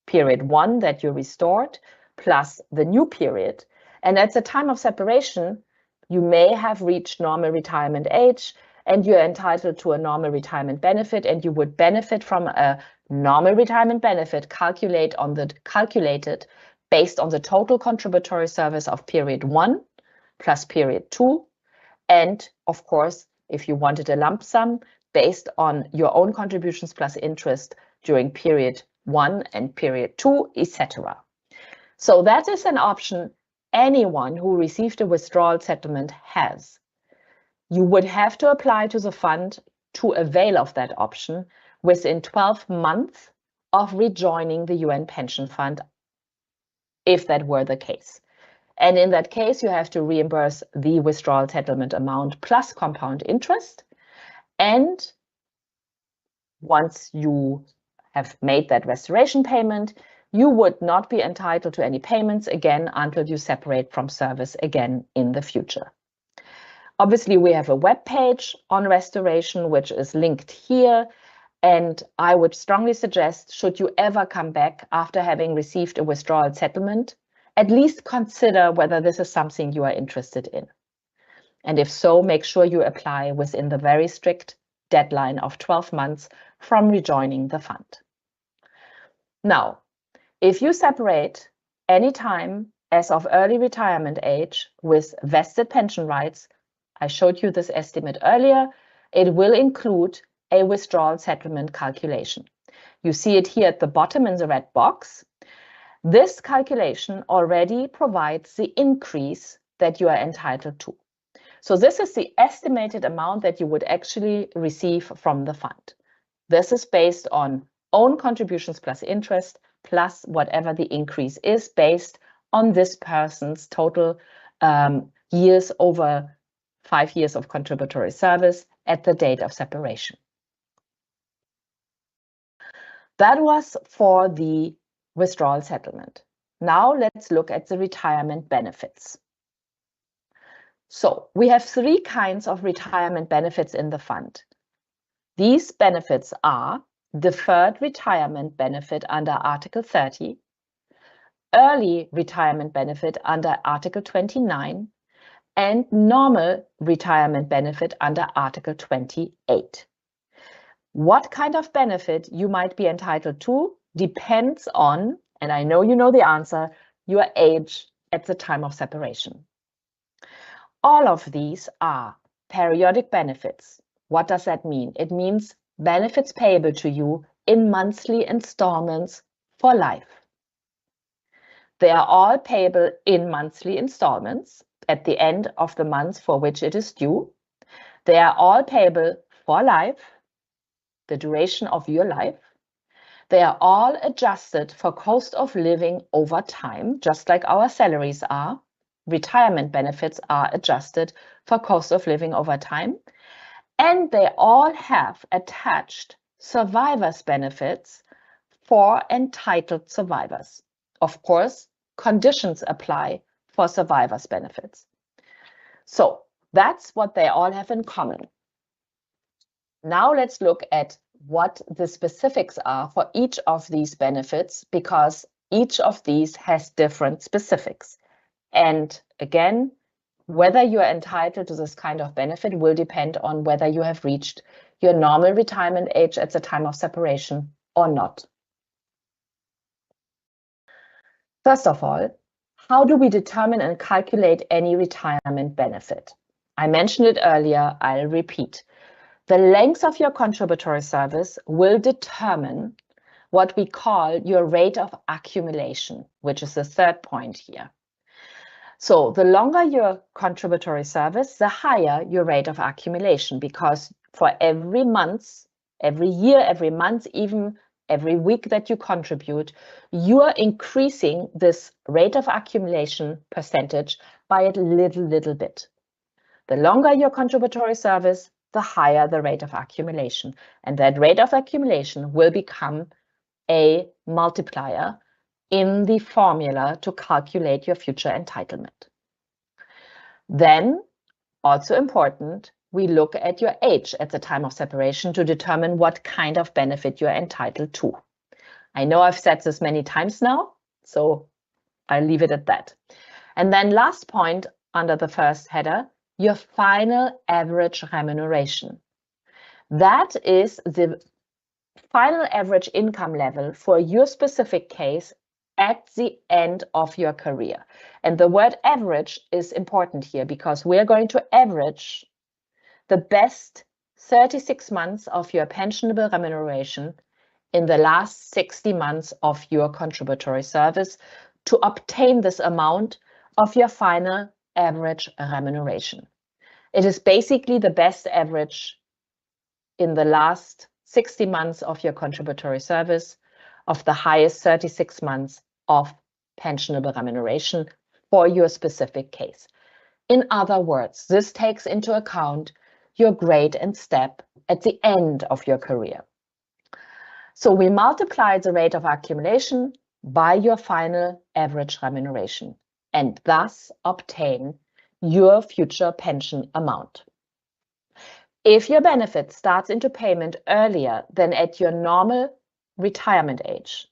period 1 that you restored, plus the new period. And at the time of separation, you may have reached normal retirement age and you're entitled to a normal retirement benefit, and you would benefit from a normal retirement benefit calculated based on the total contributory service of period 1 plus period 2. And of course, if you wanted a lump sum, based on your own contributions plus interest during period 1 and period 2, etc. So that is an option anyone who received a withdrawal settlement has. You would have to apply to the fund to avail of that option within 12 months of rejoining the UN Pension Fund, if that were the case. And in that case, you have to reimburse the withdrawal settlement amount plus compound interest. And once you have made that restoration payment, you would not be entitled to any payments again until you separate from service again in the future. Obviously, we have a web page on restoration, which is linked here. And I would strongly suggest, should you ever come back after having received a withdrawal settlement, at least consider whether this is something you are interested in. And if so, make sure you apply within the very strict deadline of 12 months from rejoining the fund. Now, if you separate any time as of early retirement age with vested pension rights, I showed you this estimate earlier, it will include a withdrawal settlement calculation. You see it here at the bottom in the red box. This calculation already provides the increase that you are entitled to. So this is the estimated amount that you would actually receive from the fund. This is based on own contributions plus interest, plus whatever the increase is based on this person's total years over 5 years of contributory service at the date of separation. That was for the withdrawal settlement. Now let's look at the retirement benefits. So we have 3 kinds of retirement benefits in the fund. These benefits are deferred retirement benefit under Article 30, early retirement benefit under Article 29, and normal retirement benefit under Article 28. What kind of benefit you might be entitled to depends on, and I know you know the answer, your age at the time of separation. All of these are periodic benefits. What does that mean? It means benefits payable to you in monthly installments for life. They are all payable in monthly installments at the end of the month for which it is due. They are all payable for life, the duration of your life. They are all adjusted for cost of living over time, just like our salaries are. Retirement benefits are adjusted for cost of living over time. And they all have attached survivors benefits for entitled survivors. Of course, conditions apply for survivors benefits. So that's what they all have in common. Now let's look at what the specifics are for each of these benefits, because each of these has different specifics. And again, whether you are entitled to this kind of benefit will depend on whether you have reached your normal retirement age at the time of separation or not. First of all, how do we determine and calculate any retirement benefit? I mentioned it earlier, I'll repeat. The length of your contributory service will determine what we call your rate of accumulation, which is the third point here. So the longer your contributory service, the higher your rate of accumulation, because for every month, every year, every month, even every week that you contribute, you are increasing this rate of accumulation percentage by a little bit. The longer your contributory service, the higher the rate of accumulation. And that rate of accumulation will become a multiplier in the formula to calculate your future entitlement. Then, also important, we look at your age at the time of separation to determine what kind of benefit you're entitled to. I know I've said this many times now, so I'll leave it at that. And then last point under the first header, your final average remuneration. That is the final average income level for your specific case at the end of your career. And the word average is important here because we're going to average the best 36 months of your pensionable remuneration in the last 60 months of your contributory service to obtain this amount of your final average remuneration. It is basically the best average in the last 60 months of your contributory service of the highest 36 months of pensionable remuneration for your specific case. In other words, this takes into account your grade and step at the end of your career. So we multiply the rate of accumulation by your final average remuneration and thus obtain your future pension amount. If your benefit starts into payment earlier than at your normal retirement age,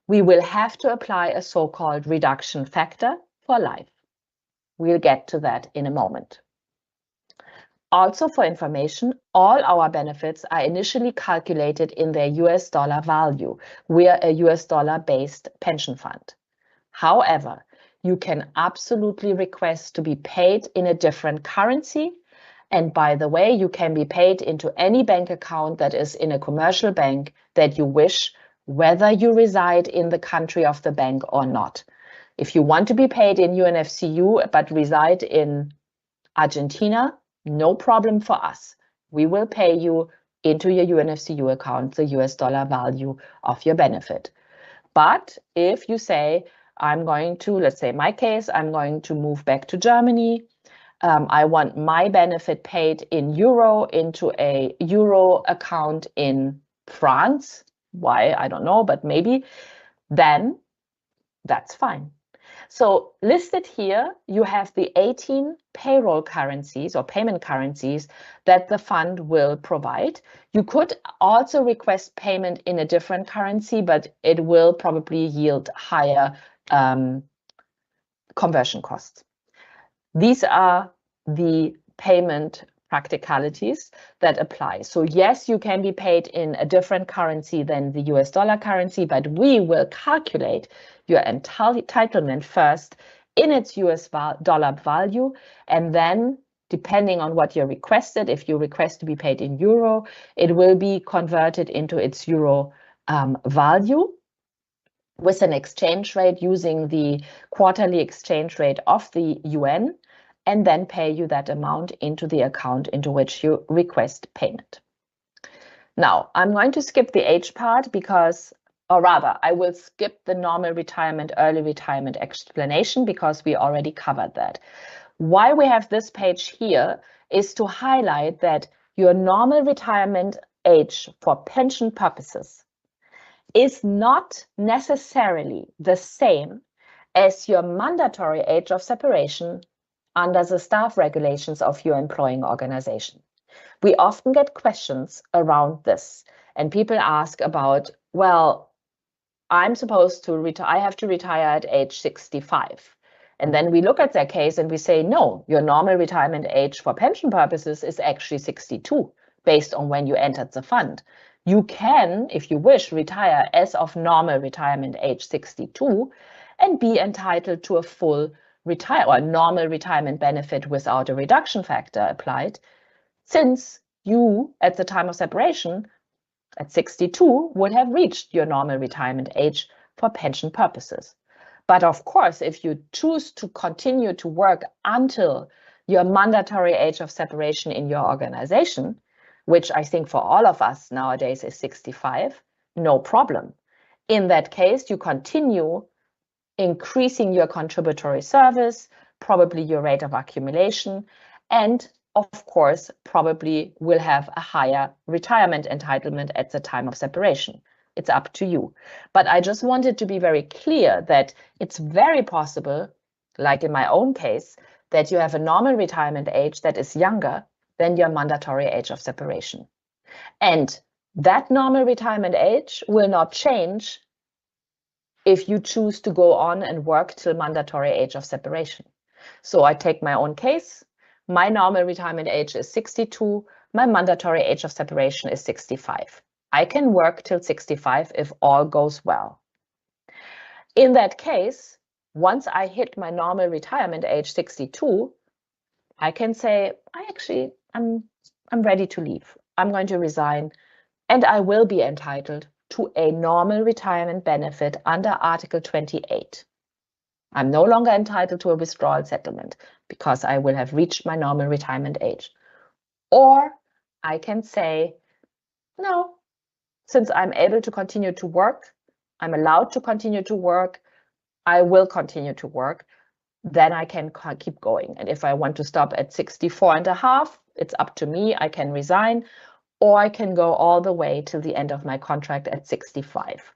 we will have to apply a so-called reduction factor for life. We'll get to that in a moment. Also, for information, all our benefits are initially calculated in their US dollar value. We are a US dollar-based pension fund. However, you can absolutely request to be paid in a different currency. And by the way, you can be paid into any bank account that is in a commercial bank that you wish, whether you reside in the country of the bank or not. If you want to be paid in UNFCU but reside in Argentina, no problem for us. We will pay you into your UNFCU account the US dollar value of your benefit. But if you say, I'm going to, let's say my case, I'm going to move back to Germany, I want my benefit paid in euro into a euro account in France. Why? I don't know, but maybe. Then that's fine. So listed here, you have the 18 payroll currencies or payment currencies that the fund will provide. You could also request payment in a different currency, but it will probably yield higher conversion costs. These are the payment practicalities that apply. So yes, you can be paid in a different currency than the US dollar currency, but we will calculate your entitlement first in its US dollar value, and then depending on what you requested, if you request to be paid in euro, it will be converted into its euro value with an exchange rate using the quarterly exchange rate of the UN, and then pay you that amount into the account into which you request payment. Now, I'm going to skip the age part because, or rather, I will skip the normal retirement, early retirement explanation because we already covered that. Why we have this page here is to highlight that your normal retirement age for pension purposes is not necessarily the same as your mandatory age of separation under the staff regulations of your employing organization. We often get questions around this, and people ask about, well, I'm supposed to retire, I have to retire at age 65. And then we look at their case and we say, no, your normal retirement age for pension purposes is actually 62, based on when you entered the fund. You can, if you wish, retire as of normal retirement age 62 and be entitled to a full normal retirement benefit without a reduction factor applied, since you, at the time of separation, at 62, would have reached your normal retirement age for pension purposes. But of course, if you choose to continue to work until your mandatory age of separation in your organization, which I think for all of us nowadays is 65, no problem. In that case, you continue increasing your contributory service, probably your rate of accumulation, and of course, probably will have a higher retirement entitlement at the time of separation. It's up to you. But I just wanted to be very clear that it's very possible, like in my own case, that you have a normal retirement age that is younger than your mandatory age of separation. And that normal retirement age will not change if you choose to go on and work till mandatory age of separation. So I take my own case. My normal retirement age is 62. My mandatory age of separation is 65. I can work till 65 if all goes well. In that case, once I hit my normal retirement age 62, I can say, I'm ready to leave. I'm going to resign, and I will be entitled to a normal retirement benefit under Article 28. I'm no longer entitled to a withdrawal settlement because I will have reached my normal retirement age. Or I can say, no, since I'm able to continue to work, I'm allowed to continue to work, I will continue to work, then I can keep going. And if I want to stop at 64 and a half, it's up to me, I can resign, or I can go all the way till the end of my contract at 65.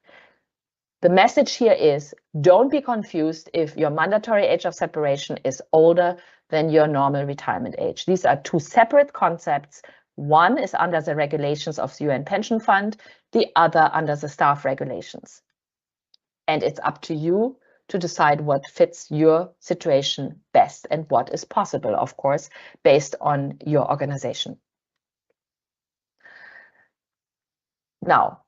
The message here is, don't be confused if your mandatory age of separation is older than your normal retirement age. These are two separate concepts. One is under the regulations of the UN Pension Fund, the other under the staff regulations. And it's up to you to decide what fits your situation best and what is possible, of course, based on your organization. Now,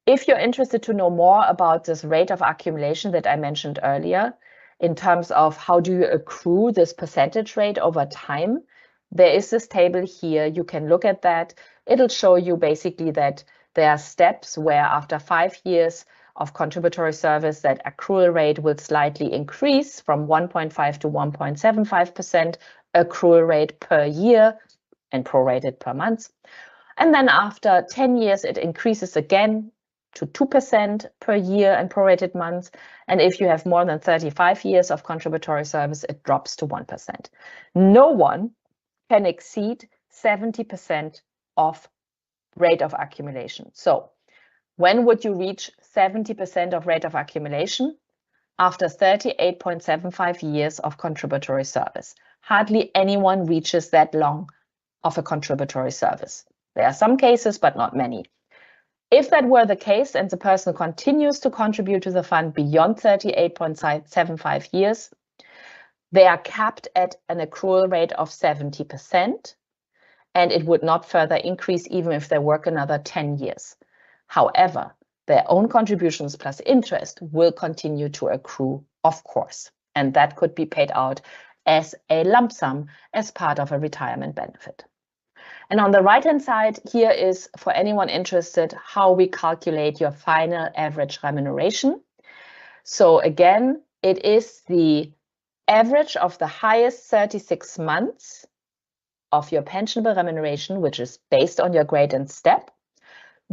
if you're interested to know more about this rate of accumulation that I mentioned earlier, in terms of how do you accrue this percentage rate over time, there is this table here. You can look at that. It'll show you basically that there are steps where after 5 years of contributory service, that accrual rate will slightly increase from 1.5 to 1.75% accrual rate per year and prorated per month. And then after 10 years, it increases again to 2% per year and prorated months. And if you have more than 35 years of contributory service, it drops to 1%. No one can exceed 70% of rate of accumulation. So when would you reach 70% of rate of accumulation? After 38.75 years of contributory service. Hardly anyone reaches that long of a contributory service. There are some cases, but not many. If that were the case and the person continues to contribute to the fund beyond 38.75 years, they are capped at an accrual rate of 70%. and it would not further increase even if they work another 10 years. However, their own contributions plus interest will continue to accrue, of course, and that could be paid out as a lump sum as part of a retirement benefit. And on the right-hand side, here is, for anyone interested, how we calculate your final average remuneration. So again, it is the average of the highest 36 months of your pensionable remuneration, which is based on your grade and step,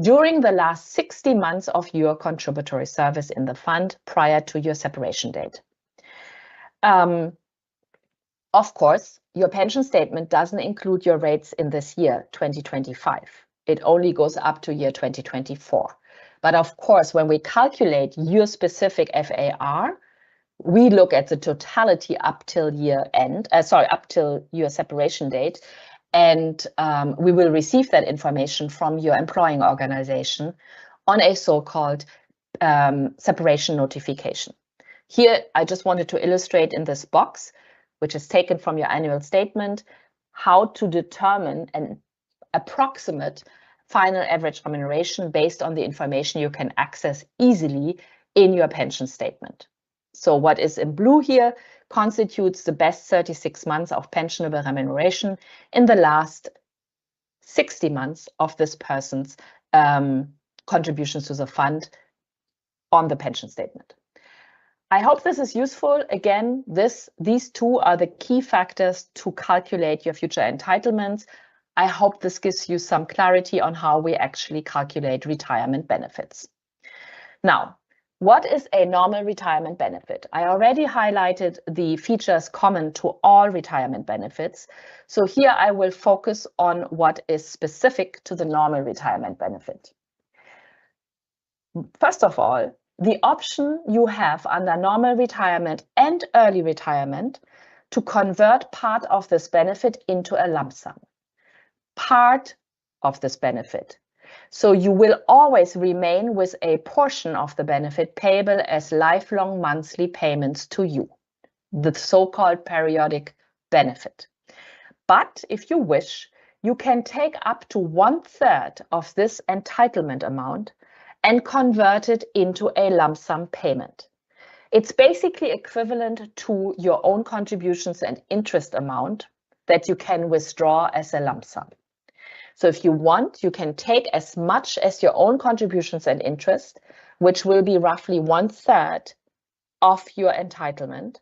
during the last 60 months of your contributory service in the fund prior to your separation date. Of course, your pension statement doesn't include your rates in this year, 2025. It only goes up to year 2024. But of course, when we calculate your specific FAR, we look at the totality up till year end, up till your separation date, and we will receive that information from your employing organization on a so-called separation notification. Here, I just wanted to illustrate in this box, which is taken from your annual statement, how to determine an approximate final average remuneration based on the information you can access easily in your pension statement. So what is in blue here constitutes the best 36 months of pensionable remuneration in the last 60 months of this person's contributions to the fund on the pension statement. I hope this is useful. Again, these two are the key factors to calculate your future entitlements. I hope this gives you some clarity on how we actually calculate retirement benefits. Now, what is a normal retirement benefit? I already highlighted the features common to all retirement benefits. So here I will focus on what is specific to the normal retirement benefit. First of all, the option you have under normal retirement and early retirement to convert part of this benefit into a lump sum. Part of this benefit. So you will always remain with a portion of the benefit payable as lifelong monthly payments to you, the so-called periodic benefit. But if you wish, you can take up to 1/3 of this entitlement amount and convert it into a lump sum payment. It's basically equivalent to your own contributions and interest amount that you can withdraw as a lump sum. So if you want, you can take as much as your own contributions and interest, which will be roughly 1/3 of your entitlement,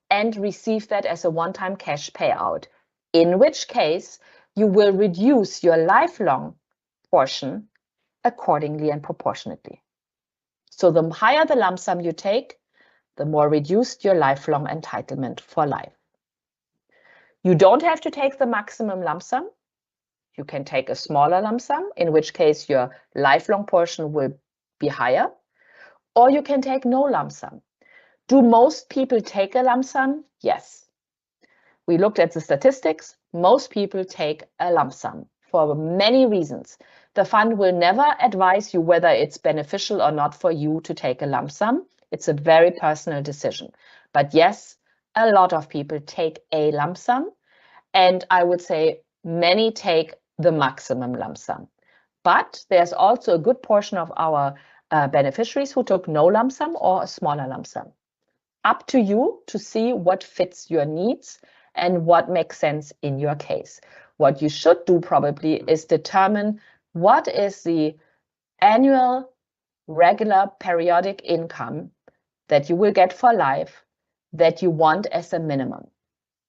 and receive that as a one-time cash payout, in which case you will reduce your lifelong portion accordingly and proportionately. So the higher the lump sum you take, the more reduced your lifelong entitlement for life. You don't have to take the maximum lump sum. You can take a smaller lump sum, in which case your lifelong portion will be higher, or you can take no lump sum. Do most people take a lump sum? Yes. We looked at the statistics. Most people take a lump sum for many reasons. The fund will never advise you whether it's beneficial or not for you to take a lump sum. It's a very personal decision. But yes, a lot of people take a lump sum, and I would say many take the maximum lump sum. But there's also a good portion of our beneficiaries who took no lump sum or a smaller lump sum. Up to you to see what fits your needs and what makes sense in your case. What you should do probably is determine what is the annual, regular, periodic income that you will get for life that you want as a minimum.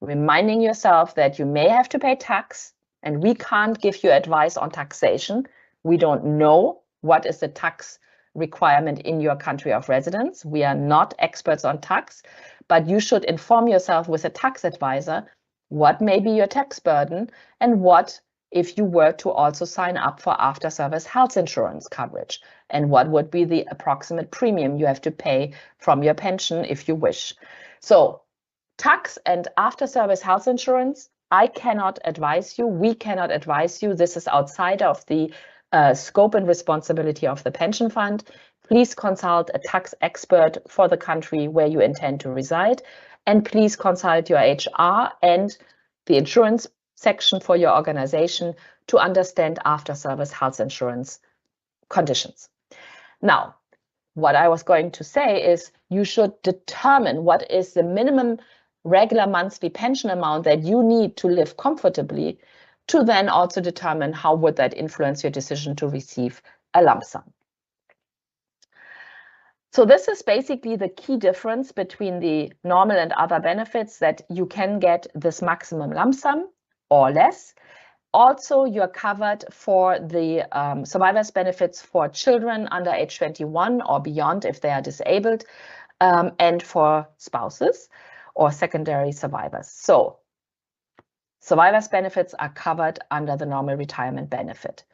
Reminding yourself that you may have to pay tax, and we can't give you advice on taxation. We don't know what is the tax requirement in your country of residence. We are not experts on tax, but you should inform yourself with a tax advisor what may be your tax burden and what if you were to also sign up for after-service health insurance coverage, and what would be the approximate premium you have to pay from your pension if you wish. So tax and after-service health insurance, I cannot advise you. We cannot advise you. This is outside of the scope and responsibility of the pension fund. Please consult a tax expert for the country where you intend to reside, and please consult your HR and the insurance section for your organization to understand after-service health insurance conditions. Now, what I was going to say is you should determine what is the minimum regular monthly pension amount that you need to live comfortably, to then also determine how would that influence your decision to receive a lump sum. So this is basically the key difference between the normal and other benefits, that you can get this maximum lump sum or less. Also, you're covered for the survivor's benefits for children under age 21 or beyond if they are disabled, and for spouses or secondary survivors. So survivor's benefits are covered under the normal retirement benefit.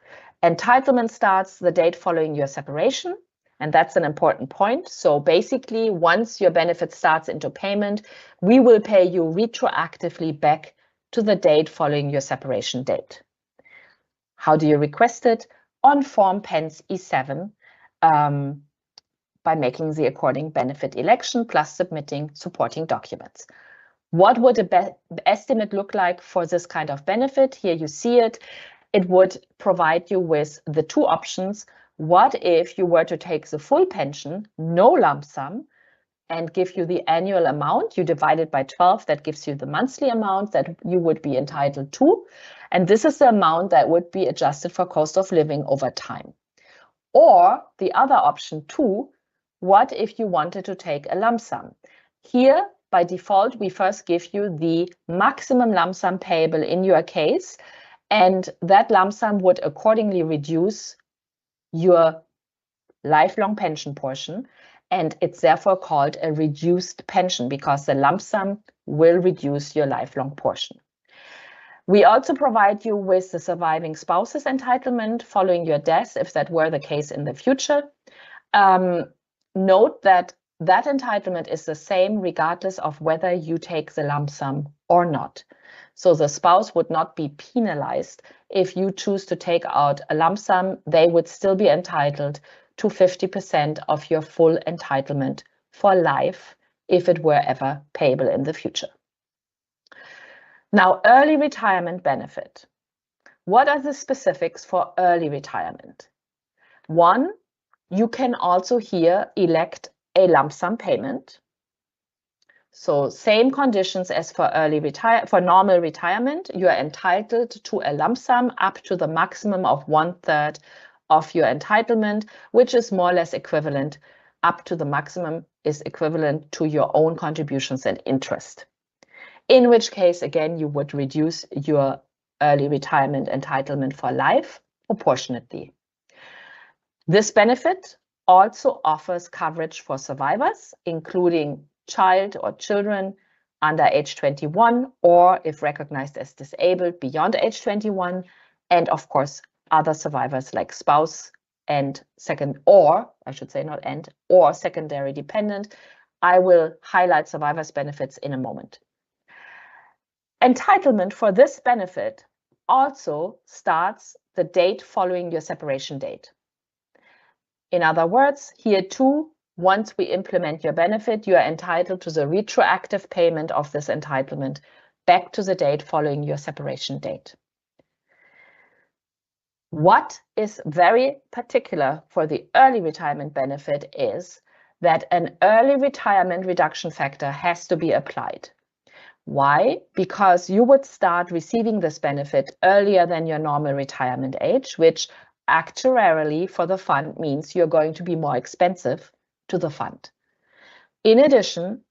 Entitlement starts the date following your separation, and that's an important point. So basically, once your benefit starts into payment, we will pay you retroactively back to the date following your separation date. How do you request it? On Form PENS E7, by making the according benefit election plus submitting supporting documents. What would the estimate look like for this kind of benefit? Here you see it. It would provide you with the two options. What if you were to take the full pension, no lump sum, and give you the annual amount? You divide it by 12, that gives you the monthly amount that you would be entitled to. And this is the amount that would be adjusted for cost of living over time. Or the other option 2, what if you wanted to take a lump sum? Here, by default, we first give you the maximum lump sum payable in your case, and that lump sum would accordingly reduce your lifelong pension portion, and it's therefore called a reduced pension because the lump sum will reduce your lifelong portion. We also provide you with the surviving spouse's entitlement following your death, if that were the case in the future. Note that that entitlement is the same regardless of whether you take the lump sum or not. So the spouse would not be penalized if you choose to take out a lump sum. They would still be entitled to 50% of your full entitlement for life if it were ever payable in the future. Now, early retirement benefit. What are the specifics for early retirement? One, you can also here elect a lump sum payment. So same conditions as for normal retirement, you are entitled to a lump sum up to the maximum of 1/3 of your entitlement, which is more or less equivalent, up to the maximum is equivalent to your own contributions and interest. In which case, again, you would reduce your early retirement entitlement for life proportionately. This benefit also offers coverage for survivors, including child or children under age 21, or if recognized as disabled beyond age 21, and of course, other survivors like spouse and secondary dependent. I will highlight survivors benefits in a moment. Entitlement for this benefit also starts the date following your separation date. In other words, here too, once we implement your benefit, you are entitled to the retroactive payment of this entitlement back to the date following your separation date. What is very particular for the early retirement benefit is that an early retirement reduction factor has to be applied. Why? Because you would start receiving this benefit earlier than your normal retirement age, which actuarially for the fund means you're going to be more expensive to the fund. In addition,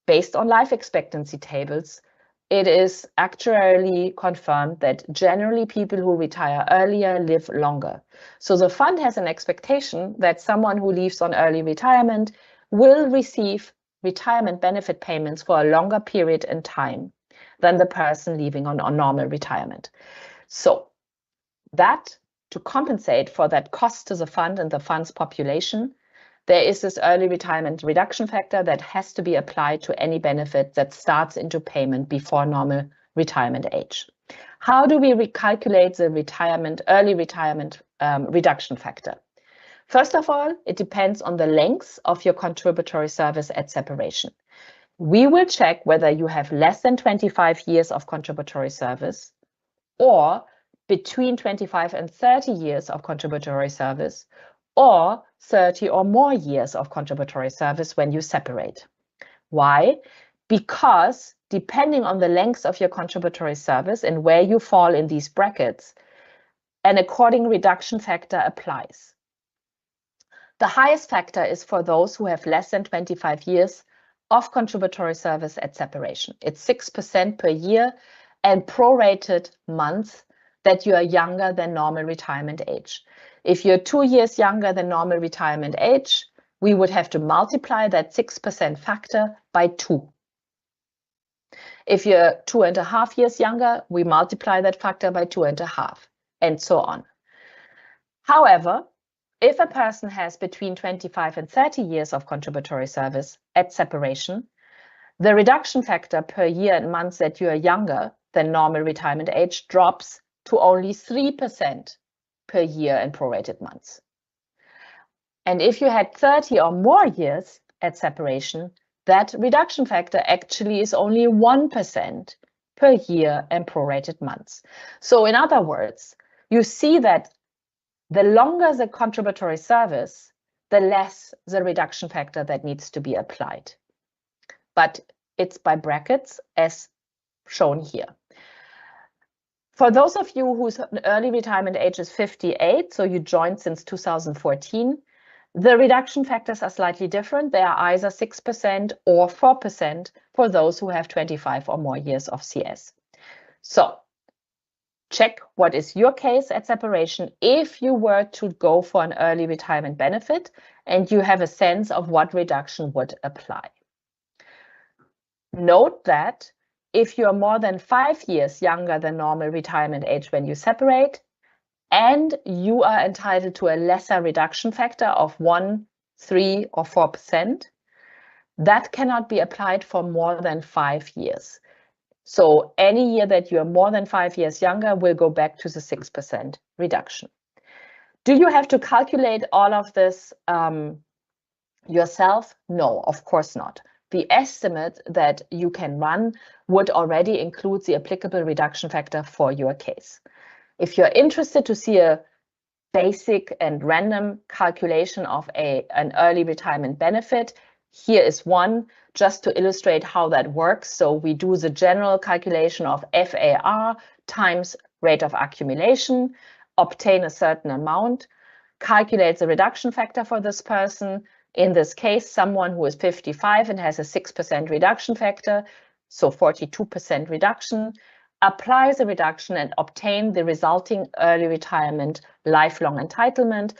based on life expectancy tables, it is actuarially confirmed that generally people who retire earlier live longer. So the fund has an expectation that someone who leaves on early retirement will receive retirement benefit payments for a longer period in time than the person leaving on normal retirement. So that, to compensate for that cost to the fund and the fund's population, there is this early retirement reduction factor that has to be applied to any benefit that starts into payment before normal retirement age. How do we recalculate the early retirement reduction factor? First of all, it depends on the length of your contributory service at separation. we will check whether you have less than 25 years of contributory service or between 25 and 30 years of contributory service or 30 or more years of contributory service when you separate. Why? Because depending on the length of your contributory service and where you fall in these brackets, an according reduction factor applies. The highest factor is for those who have less than 25 years of contributory service at separation. It's 6% per year and prorated months that you are younger than normal retirement age. If you're 2 years younger than normal retirement age, we would have to multiply that 6% factor by 2. If you're 2.5 years younger, we multiply that factor by 2.5, and so on. However, if a person has between 25 and 30 years of contributory service at separation, the reduction factor per year and months that you are younger than normal retirement age drops to only 3% per year in prorated months. And if you had 30 or more years at separation, that reduction factor actually is only 1% per year and prorated months. So in other words, you see that the longer the contributory service, the less the reduction factor that needs to be applied. But it's by brackets as shown here. For those of you whose early retirement age is 58, so you joined since 2014, the reduction factors are slightly different. They are either 6% or 4% for those who have 25 or more years of CS. So check what is your case at separation if you were to go for an early retirement benefit and you have a sense of what reduction would apply. Note that if you're more than 5 years younger than normal retirement age when you separate, and you are entitled to a lesser reduction factor of 1, 3, or 4%, that cannot be applied for more than 5 years. So any year that you are more than 5 years younger will go back to the 6% reduction. Do you have to calculate all of this yourself? No, of course not. The estimate that you can run would already include the applicable reduction factor for your case. If you're interested to see a basic and random calculation of an early retirement benefit, here is one just to illustrate how that works. So we do the general calculation of FAR times rate of accumulation, obtain a certain amount, calculate the reduction factor for this person. In this case, someone who is 55 and has a 6% reduction factor, so 42% reduction, apply the reduction and obtain the resulting early retirement lifelong entitlement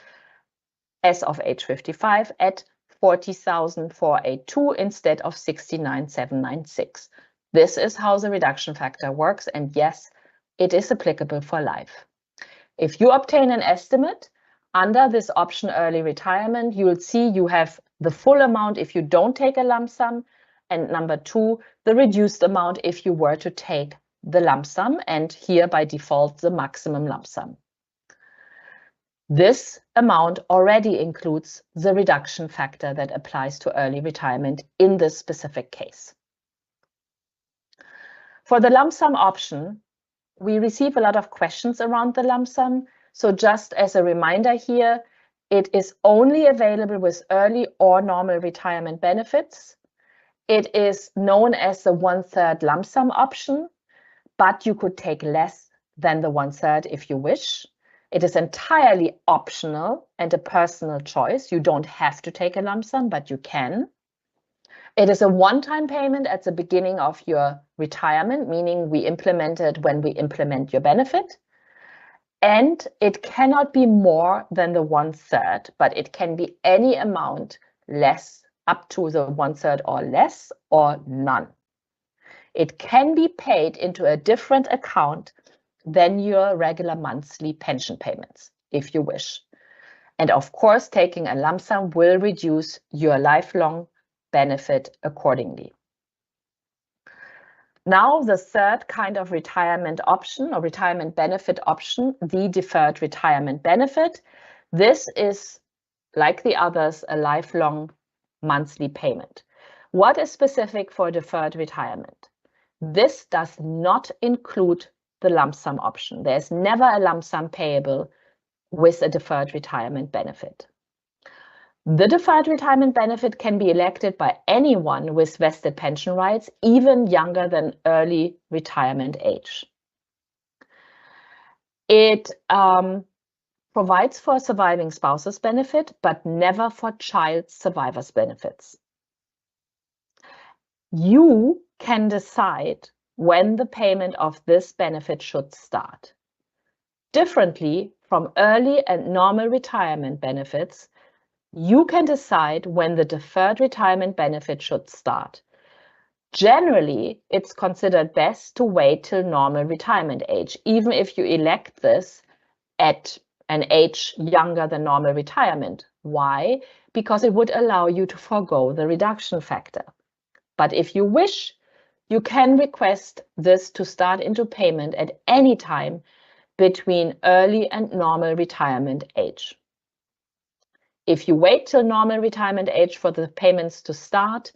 as of age 55 at 40,482 instead of 69,796. This is how the reduction factor works, and yes, it is applicable for life. If you obtain an estimate under this option early retirement, you will see you have the full amount if you don't take a lump sum, and number 2, the reduced amount if you were to take the lump sum, and here by default the maximum lump sum. This amount already includes the reduction factor that applies to early retirement in this specific case. For the lump sum option, we receive a lot of questions around the lump sum. So just as a reminder here, it is only available with early or normal retirement benefits. It is known as the 1/3 lump sum option, but you could take less than the 1/3 if you wish. It is entirely optional and a personal choice. You don't have to take a lump sum, but you can. It is a one-time payment at the beginning of your retirement, meaning we implement it when we implement your benefit. And it cannot be more than the 1/3, but it can be any amount less, up to the 1/3 or less, or none. It can be paid into a different account than your regular monthly pension payments, if you wish. And of course, taking a lump sum will reduce your lifelong benefit accordingly. Now, the third kind of retirement option or retirement benefit option, the deferred retirement benefit. This is, like the others, a lifelong monthly payment. What is specific for deferred retirement? This does not include the lump sum option. There's never a lump sum payable with a deferred retirement benefit. The deferred retirement benefit can be elected by anyone with vested pension rights, even younger than early retirement age. It provides for surviving spouses benefit, but never for child survivors benefits. You can decide when the payment of this benefit should start. Differently from early and normal retirement benefits, you can decide when the deferred retirement benefit should start. Generally, it's considered best to wait till normal retirement age, even if you elect this at an age younger than normal retirement. Why? Because it would allow you to forego the reduction factor. But if you wish, you can request this to start into payment at any time between early and normal retirement age. If you wait till normal retirement age for the payments to start,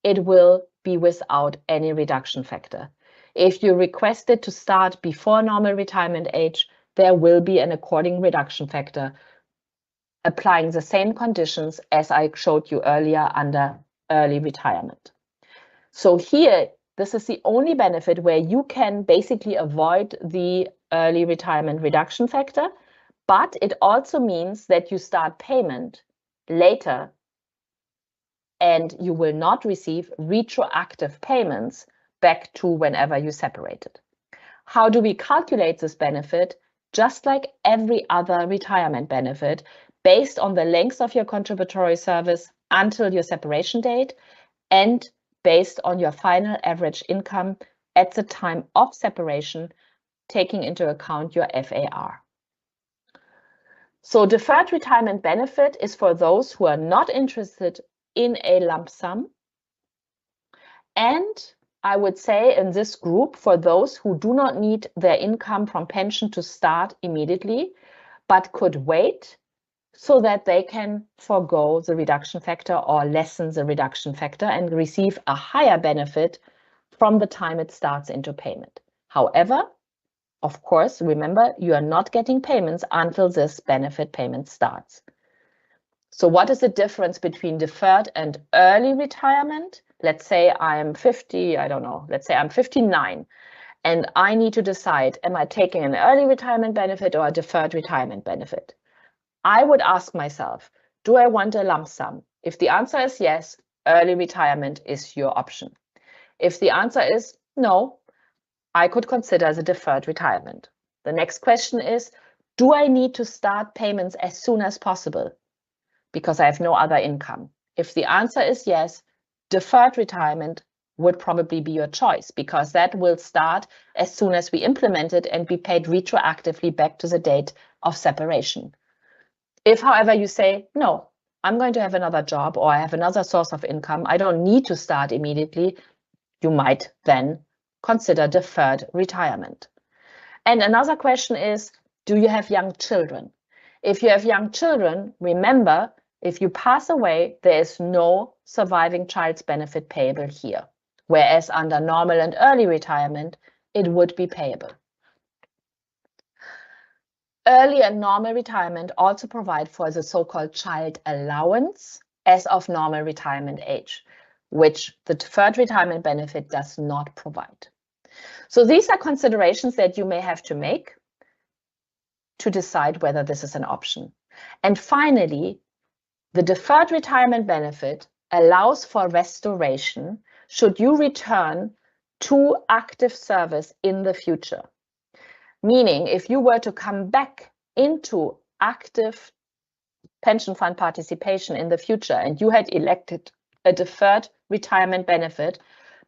it will be without any reduction factor. If you request it to start before normal retirement age, there will be an according reduction factor applying the same conditions as I showed you earlier under early retirement. So here, this is the only benefit where you can basically avoid the early retirement reduction factor, but it also means that you start payment later and you will not receive retroactive payments back to whenever you separated. How do we calculate this benefit? Just like every other retirement benefit, based on the length of your contributory service until your separation date and based on your final average income at the time of separation, taking into account your FAR. So deferred retirement benefit is for those who are not interested in a lump sum. And I would say in this group, for those who do not need their income from pension to start immediately, but could wait so that they can forego the reduction factor or lessen the reduction factor and receive a higher benefit from the time it starts into payment. However, of course, remember, you are not getting payments until this benefit payment starts. So what is the difference between deferred and early retirement? Let's say I'm 50, I don't know, let's say I'm 59 and I need to decide, am I taking an early retirement benefit or a deferred retirement benefit? I would ask myself, do I want a lump sum? If the answer is yes, early retirement is your option. If the answer is no, I could consider the deferred retirement. The next question is, do I need to start payments as soon as possible because I have no other income? If the answer is yes, deferred retirement would probably be your choice because that will start as soon as we implement it and be paid retroactively back to the date of separation. If, however, you say, no, I'm going to have another job or I have another source of income, I don't need to start immediately, you might then consider deferred retirement. And another question is, do you have young children? If you have young children, remember, if you pass away, there is no surviving child's benefit payable here, whereas under normal and early retirement, it would be payable. Early and normal retirement also provide for the so-called child allowance as of normal retirement age, which the deferred retirement benefit does not provide. So these are considerations that you may have to make to decide whether this is an option. And finally, the deferred retirement benefit allows for restoration should you return to active service in the future. Meaning, if you were to come back into active pension fund participation in the future and you had elected a deferred retirement benefit,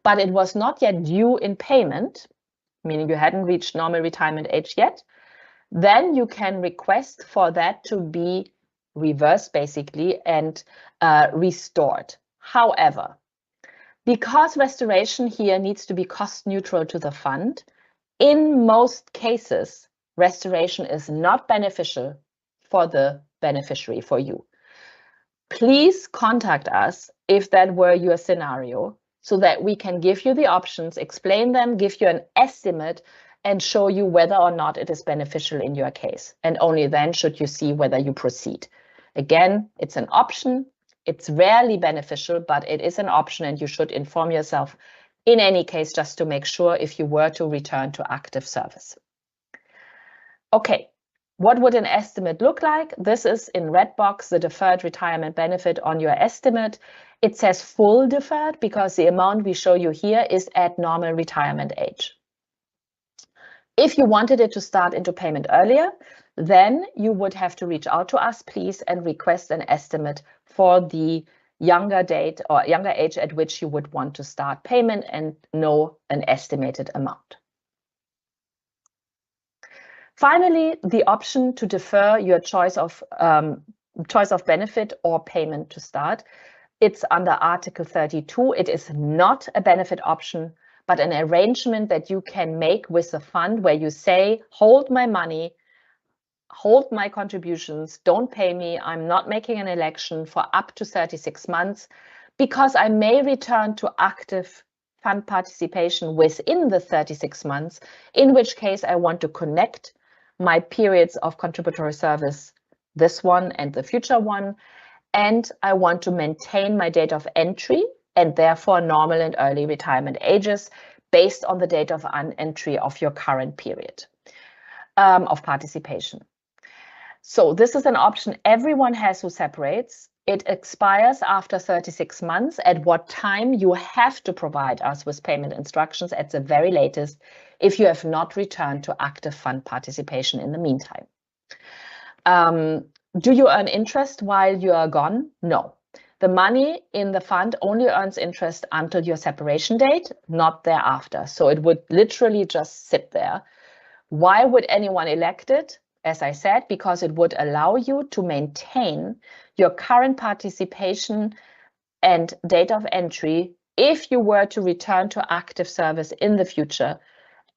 but it was not yet due in payment, meaning you hadn't reached normal retirement age yet, then you can request for that to be reversed basically and restored. However, because restoration here needs to be cost neutral to the fund, in most cases, restoration is not beneficial for the beneficiary, for you. Please contact us if that were your scenario, so that we can give you the options, explain them, give you an estimate, and show you whether or not it is beneficial in your case. And only then should you see whether you proceed. Again, it's an option. It's rarely beneficial, but it is an option, and you should inform yourself in any case just to make sure if you were to return to active service. Okay, what would an estimate look like? This is in red box, the deferred retirement benefit on your estimate. It says full deferred because the amount we show you here is at normal retirement age. If you wanted it to start into payment earlier, then you would have to reach out to us, please, and request an estimate for the younger date or younger age at which you would want to start payment and know an estimated amount. Finally, the option to defer your choice of benefit or payment to start. It's under Article 32. It is not a benefit option, but an arrangement that you can make with the fund where you say, hold my money, hold my contributions, don't pay me, I'm not making an election for up to 36 months, because I may return to active fund participation within the 36 months, in which case I want to connect my periods of contributory service, this one and the future one, and I want to maintain my date of entry and therefore normal and early retirement ages based on the date of entry of your current period of participation. So this is an option everyone has who separates. It expires after 36 months, at what time you have to provide us with payment instructions at the very latest if you have not returned to active fund participation in the meantime. Do you earn interest while you are gone? No. The money in the fund only earns interest until your separation date, not thereafter. So it would literally just sit there. Why would anyone elect it? As I said, because it would allow you to maintain your current participation and date of entry if you were to return to active service in the future,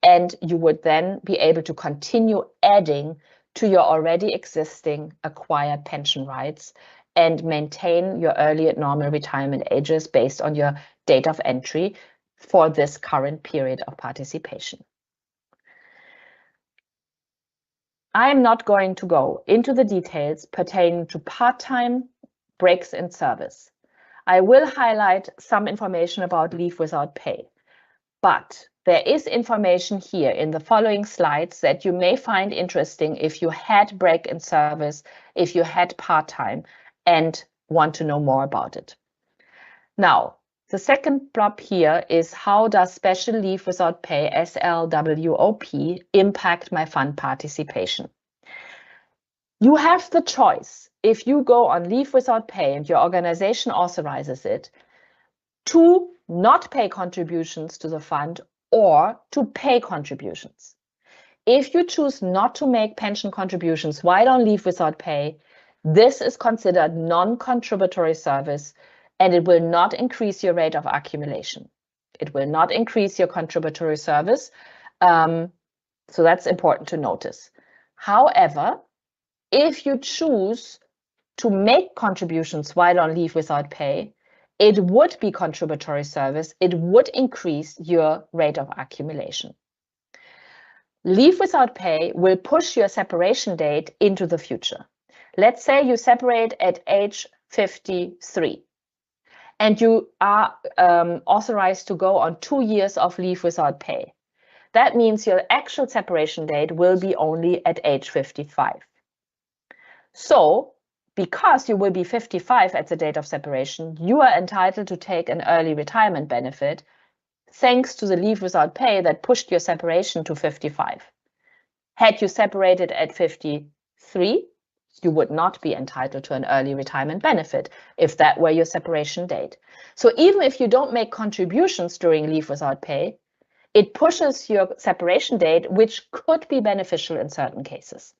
and you would then be able to continue adding to your already existing acquired pension rights and maintain your early and normal retirement ages based on your date of entry for this current period of participation. I am not going to go into the details pertaining to part-time breaks in service. I will highlight some information about leave without pay, but there is information here in the following slides that you may find interesting if you had break in service, if you had part-time and want to know more about it. Now, the second blob here is how does special leave without pay, SLWOP, impact my fund participation? You have the choice, if you go on leave without pay and your organization authorizes it, to not pay contributions to the fund or to pay contributions. If you choose not to make pension contributions while on leave without pay, this is considered non-contributory service, and it will not increase your rate of accumulation. It will not increase your contributory service. So that's important to notice. However, if you choose to make contributions while on leave without pay, it would be contributory service. It would increase your rate of accumulation. Leave without pay will push your separation date into the future. Let's say you separate at age 53. And you are authorized to go on 2 years of leave without pay. That means your actual separation date will be only at age 55. So, because you will be 55 at the date of separation, you are entitled to take an early retirement benefit thanks to the leave without pay that pushed your separation to 55. Had you separated at 53, you would not be entitled to an early retirement benefit if that were your separation date. So even if you don't make contributions during leave without pay, it pushes your separation date, which could be beneficial in certain cases.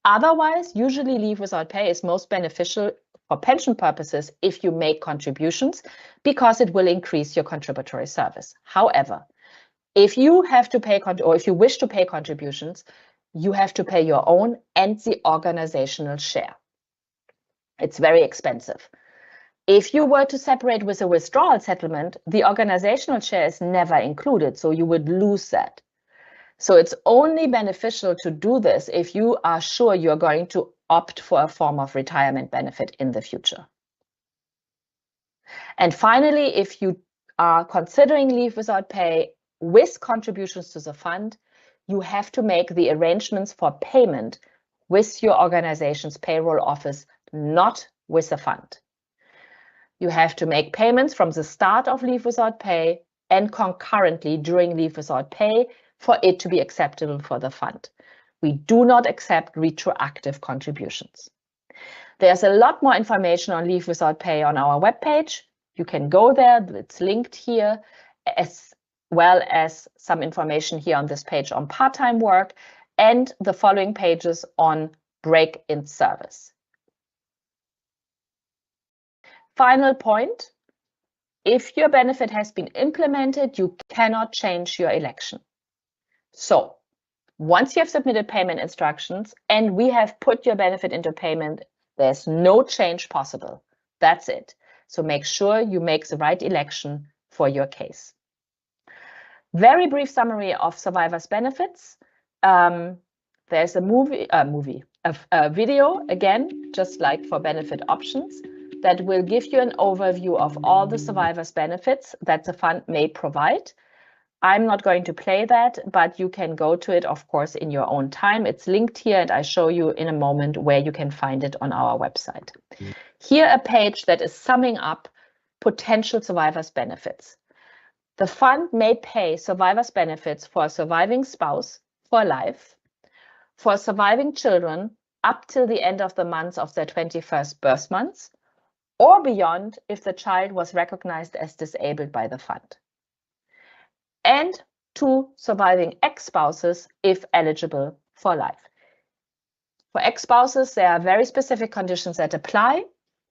Otherwise, usually leave without pay is most beneficial for pension purposes if you make contributions, because it will increase your contributory service. However, if you have to pay or if you wish to pay contributions, you have to pay your own and the organizational share. It's very expensive. If you were to separate with a withdrawal settlement, the organizational share is never included, so you would lose that. So it's only beneficial to do this if you are sure you're going to opt for a form of retirement benefit in the future. And finally, if you are considering leave without pay with contributions to the fund, you have to make the arrangements for payment with your organization's payroll office, not with the fund. You have to make payments from the start of leave without pay and concurrently during leave without pay for it to be acceptable for the fund. We do not accept retroactive contributions. There's a lot more information on leave without pay on our webpage. You can go there, it's linked here, as well as some information here on this page on part-time work and the following pages on break in service. Final point, if your benefit has been implemented, you cannot change your election. So once you have submitted payment instructions and we have put your benefit into payment, there's no change possible. That's it. So make sure you make the right election for your case. Very brief summary of survivors' benefits. There's a video, again, just like for benefit options, that will give you an overview of all the survivors' benefits that the fund may provide. I'm not going to play that, but you can go to it, of course, in your own time. It's linked here, and I show you in a moment where you can find it on our website. Here, a page that is summing up potential survivors' benefits. The fund may pay survivors' benefits for a surviving spouse for life, for surviving children up till the end of the month of their 21st birth month, or beyond if the child was recognized as disabled by the fund, and to surviving ex-spouses if eligible for life. For ex-spouses, there are very specific conditions that apply.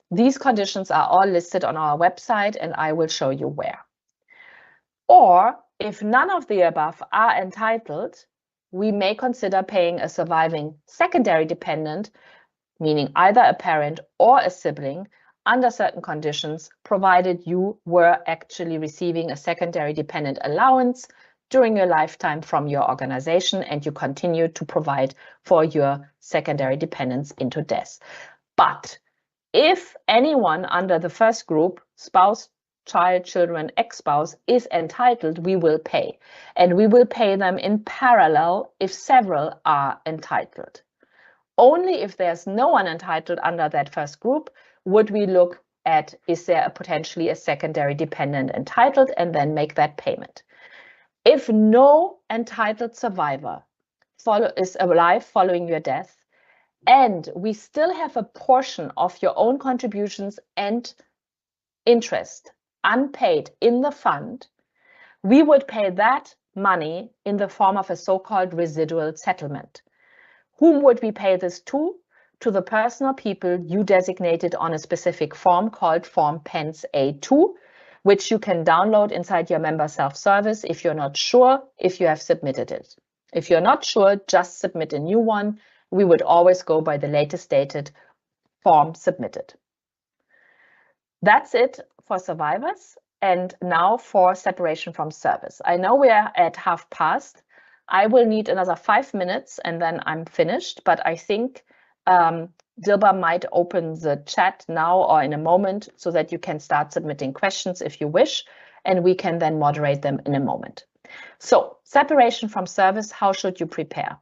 These conditions are all listed on our website, and I will show you where. Or if none of the above are entitled, we may consider paying a surviving secondary dependent, meaning either a parent or a sibling, under certain conditions, provided you were actually receiving a secondary dependent allowance during your lifetime from your organization and you continue to provide for your secondary dependents into death. But if anyone under the first group, spouse, child, children, ex-spouse, is entitled, we will pay. And we will pay them in parallel if several are entitled. Only if there's no one entitled under that first group would we look at, is there potentially a secondary dependent entitled, and then make that payment. If no entitled survivor is alive following your death, and we still have a portion of your own contributions and interest unpaid in the fund, we would pay that money in the form of a so-called residual settlement. Whom would we pay this to? To the personal people you designated on a specific form called Form PENS A2, which you can download inside your member self-service if you're not sure if you have submitted it. If you're not sure, just submit a new one. We would always go by the latest dated form submitted. That's it for survivors. And now for separation from service. I know we are at past. I will need another 5 minutes and then I'm finished, but I think Dilba might open the chat now or in a moment so that you can start submitting questions if you wish, and we can then moderate them in a moment. So, separation from service, how should you prepare?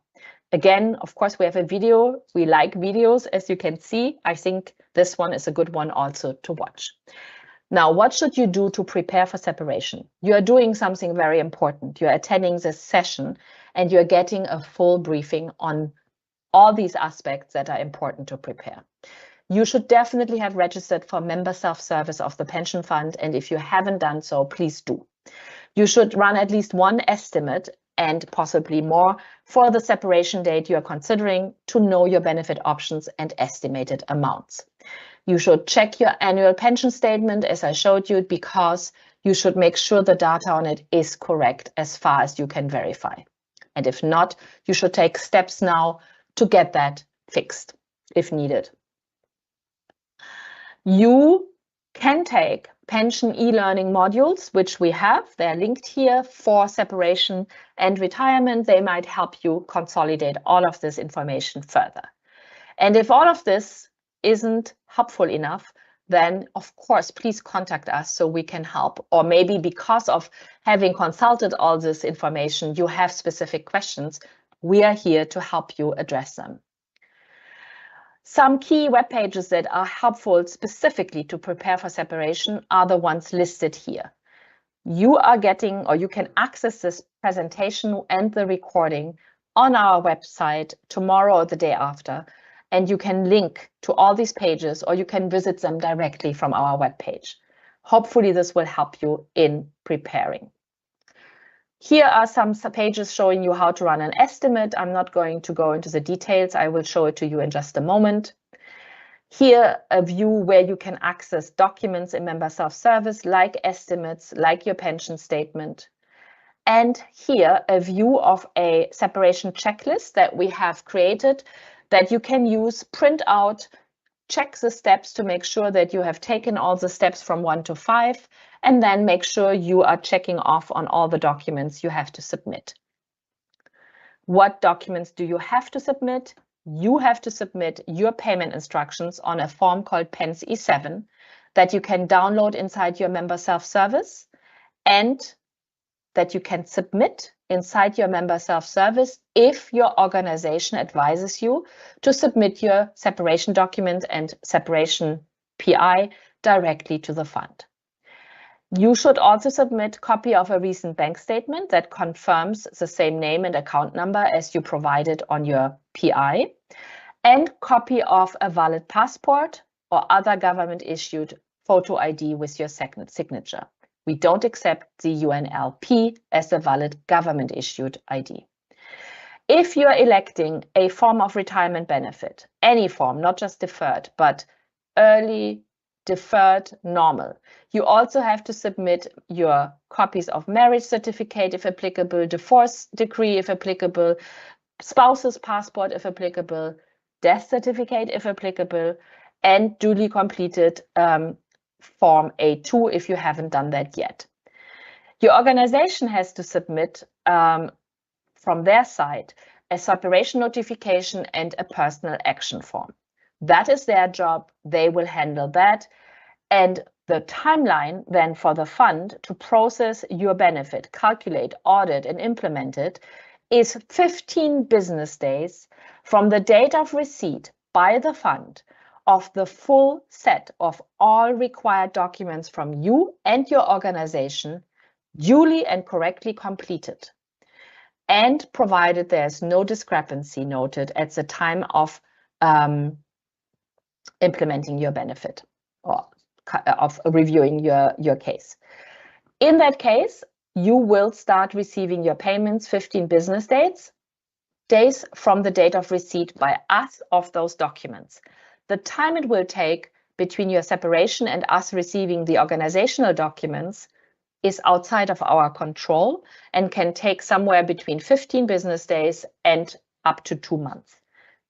Again, of course, we have a video. We like videos, as you can see. I think this one is a good one also to watch. Now, what should you do to prepare for separation? You are doing something very important. You're attending this session and you're getting a full briefing on all these aspects that are important to prepare. You should definitely have registered for member self-service of the pension fund, and if you haven't done so, please do. You should run at least one estimate and possibly more for the separation date you are considering to know your benefit options and estimated amounts. You should check your annual pension statement, as I showed you, because you should make sure the data on it is correct as far as you can verify. And if not, you should take steps now to get that fixed if needed. You can take pension e-learning modules, which we have. They're linked here for separation and retirement. They might help you consolidate all of this information further. And if all of this isn't helpful enough, then of course, please contact us so we can help. Or maybe because of having consulted all this information, you have specific questions. We are here to help you address them. Some key web pages that are helpful specifically to prepare for separation are the ones listed here. You are getting, or you can access this presentation and the recording on our website tomorrow or the day after, and you can link to all these pages, or you can visit them directly from our webpage. Hopefully this will help you in preparing. Here are some pages showing you how to run an estimate. I'm not going to go into the details. I will show it to you in just a moment. Here, a view where you can access documents in member self-service, like estimates, like your pension statement. And here, a view of a separation checklist that we have created that you can use, print out, check the steps to make sure that you have taken all the steps from 1 to 5, and then make sure you are checking off on all the documents you have to submit. What documents do you have to submit? You have to submit your payment instructions on a form called PENS E7 that you can download inside your member self-service and that you can submit inside your member self-service if your organization advises you to submit your separation document and separation PI directly to the fund. You should also submit a copy of a recent bank statement that confirms the same name and account number as you provided on your PI, and copy of a valid passport or other government-issued photo ID with your second signature. We don't accept the UNLP as a valid government-issued ID. If you're electing a form of retirement benefit, any form, not just deferred, but early, deferred, normal, you also have to submit your copies of marriage certificate if applicable, divorce decree if applicable, spouse's passport if applicable, death certificate if applicable, and duly completed Form A2 if you haven't done that yet. Your organization has to submit from their side a separation notification and a personal action form. That is their job. They will handle that. And the timeline then for the fund to process your benefit, calculate, audit, and implement it is 15 business days from the date of receipt by the fund of the full set of all required documents from you and your organization, duly and correctly completed, and provided there's no discrepancy noted at the time of implementing your benefit or of reviewing your case. In that case, you will start receiving your payments 15 business days from the date of receipt by us of those documents. The time it will take between your separation and us receiving the organizational documents is outside of our control and can take somewhere between 15 business days and up to 2 months.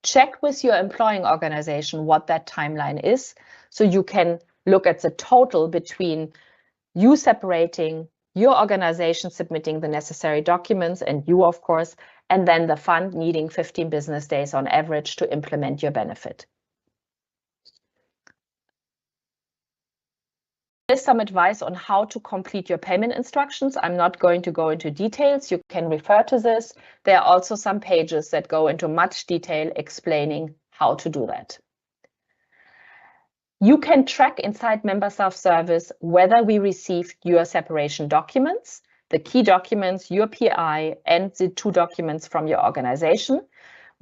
Check with your employing organization what that timeline is, so you can look at the total between you separating, your organization submitting the necessary documents, and you, of course, and then the fund needing 15 business days on average to implement your benefit. Here's some advice on how to complete your payment instructions. I'm not going to go into details. You can refer to this. There are also some pages that go into much detail explaining how to do that. You can track inside Member Self-Service whether we received your separation documents, the key documents, your PI, and the 2 documents from your organization.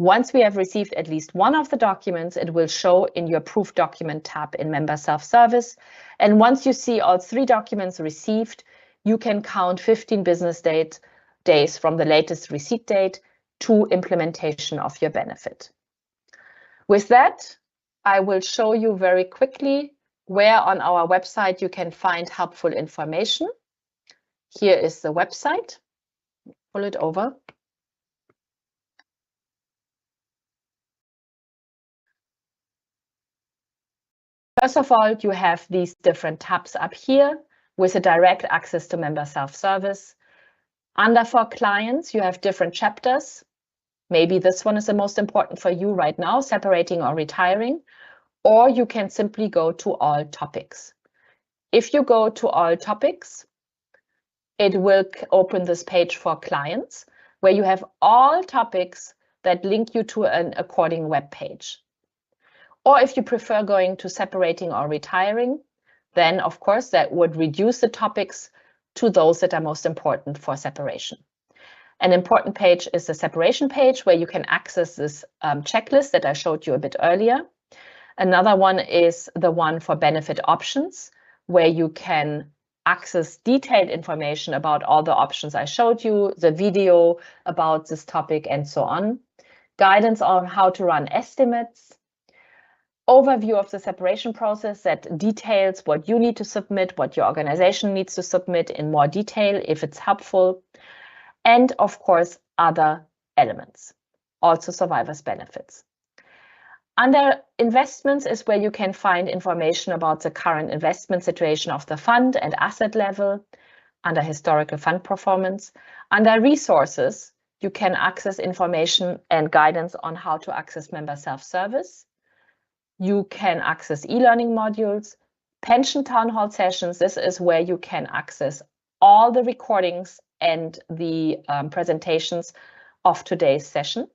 Once we have received at least one of the documents, it will show in your Proof Document tab in Member Self-Service. And once you see all 3 documents received, you can count 15 business days from the latest receipt date to implementation of your benefit. With that, I will show you very quickly where on our website you can find helpful information. Here is the website. Pull it over. First of all, you have these different tabs up here with a direct access to member self-service. Under for clients, you have different chapters. Maybe this one is the most important for you right now, separating or retiring, or you can simply go to all topics. If you go to all topics, it will open this page for clients where you have all topics that link you to an according web page. Or if you prefer going to separating or retiring, then of course that would reduce the topics to those that are most important for separation. An important page is the separation page where you can access this checklist that I showed you a bit earlier. Another one is the one for benefit options, where you can access detailed information about all the options I showed you, the video about this topic and so on. Guidance on how to run estimates. Overview of the separation process that details what you need to submit, what your organization needs to submit in more detail if it's helpful. And of course, other elements, also survivors' benefits. Under investments is where you can find information about the current investment situation of the fund and asset level. Under historical fund performance. Under resources, you can access information and guidance on how to access member self-service. You can access e-learning modules, pension town hall sessions. This is where you can access all the recordings and the presentations of today's session.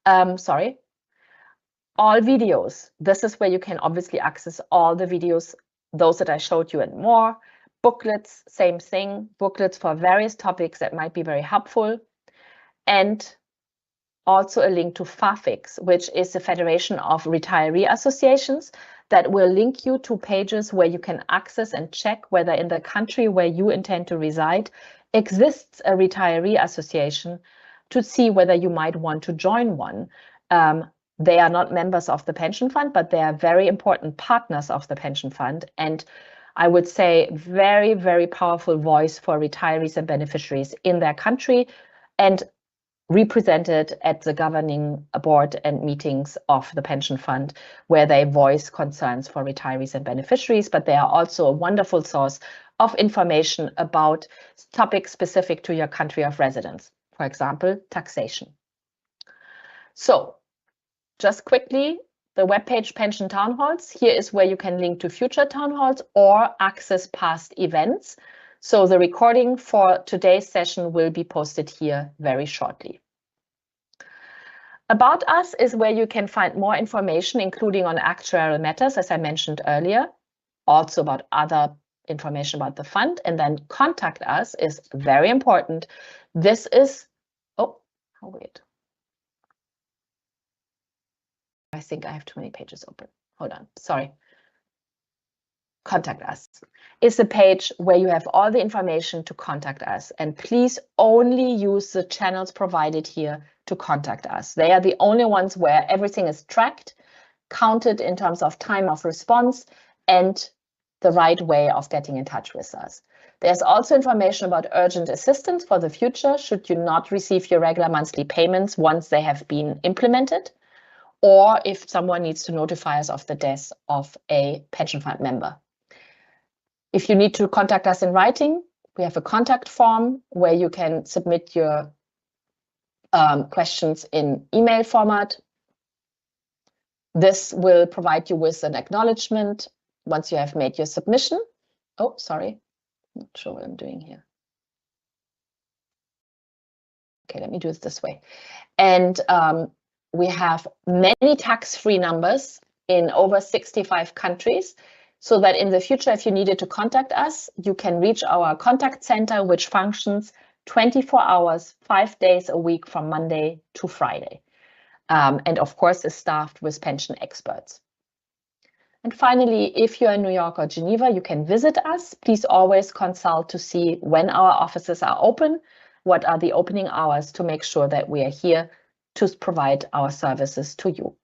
All videos. This is where you can obviously access all the videos, those that I showed you and more. Booklets, same thing, booklets for various topics that might be very helpful. And also a link to FAFIX, which is the Federation of Retiree Associations, that will link you to pages where you can access and check whether in the country where you intend to reside exists a retiree association to see whether you might want to join one. They are not members of the pension fund, but they are very important partners of the pension fund. And I would say very, very powerful voice for retirees and beneficiaries in their country and represented at the governing board and meetings of the pension fund where they voice concerns for retirees and beneficiaries, but they are also a wonderful source of information about topics specific to your country of residence, for example, taxation. So just quickly, the webpage Pension Town Halls, here is where you can link to future town halls or access past events. So the recording for today's session will be posted here very shortly. About us is where you can find more information, including on actuarial matters, as I mentioned earlier, also about other information about the fund, and then contact us is very important. This is, wait. I think I have too many pages open. Hold on, sorry. Contact us is a page where you have all the information to contact us. And please only use the channels provided here to contact us. They are the only ones where everything is tracked, counted in terms of time of response, and the right way of getting in touch with us. There's also information about urgent assistance for the future should you not receive your regular monthly payments once they have been implemented, or if someone needs to notify us of the death of a pension fund member. If you need to contact us in writing, we have a contact form where you can submit your questions in email format. This will provide you with an acknowledgement once you have made your submission. Oh, sorry, not sure what I'm doing here. Okay, let me do it this way. And we have many tax-free numbers in over 65 countries, so that in the future, if you needed to contact us, you can reach our contact center, which functions 24 hours, 5 days a week from Monday to Friday. And of course, is staffed with pension experts. And finally, if you're in New York or Geneva, you can visit us. Please always consult to see when our offices are open, what are the opening hours to make sure that we are here to provide our services to you.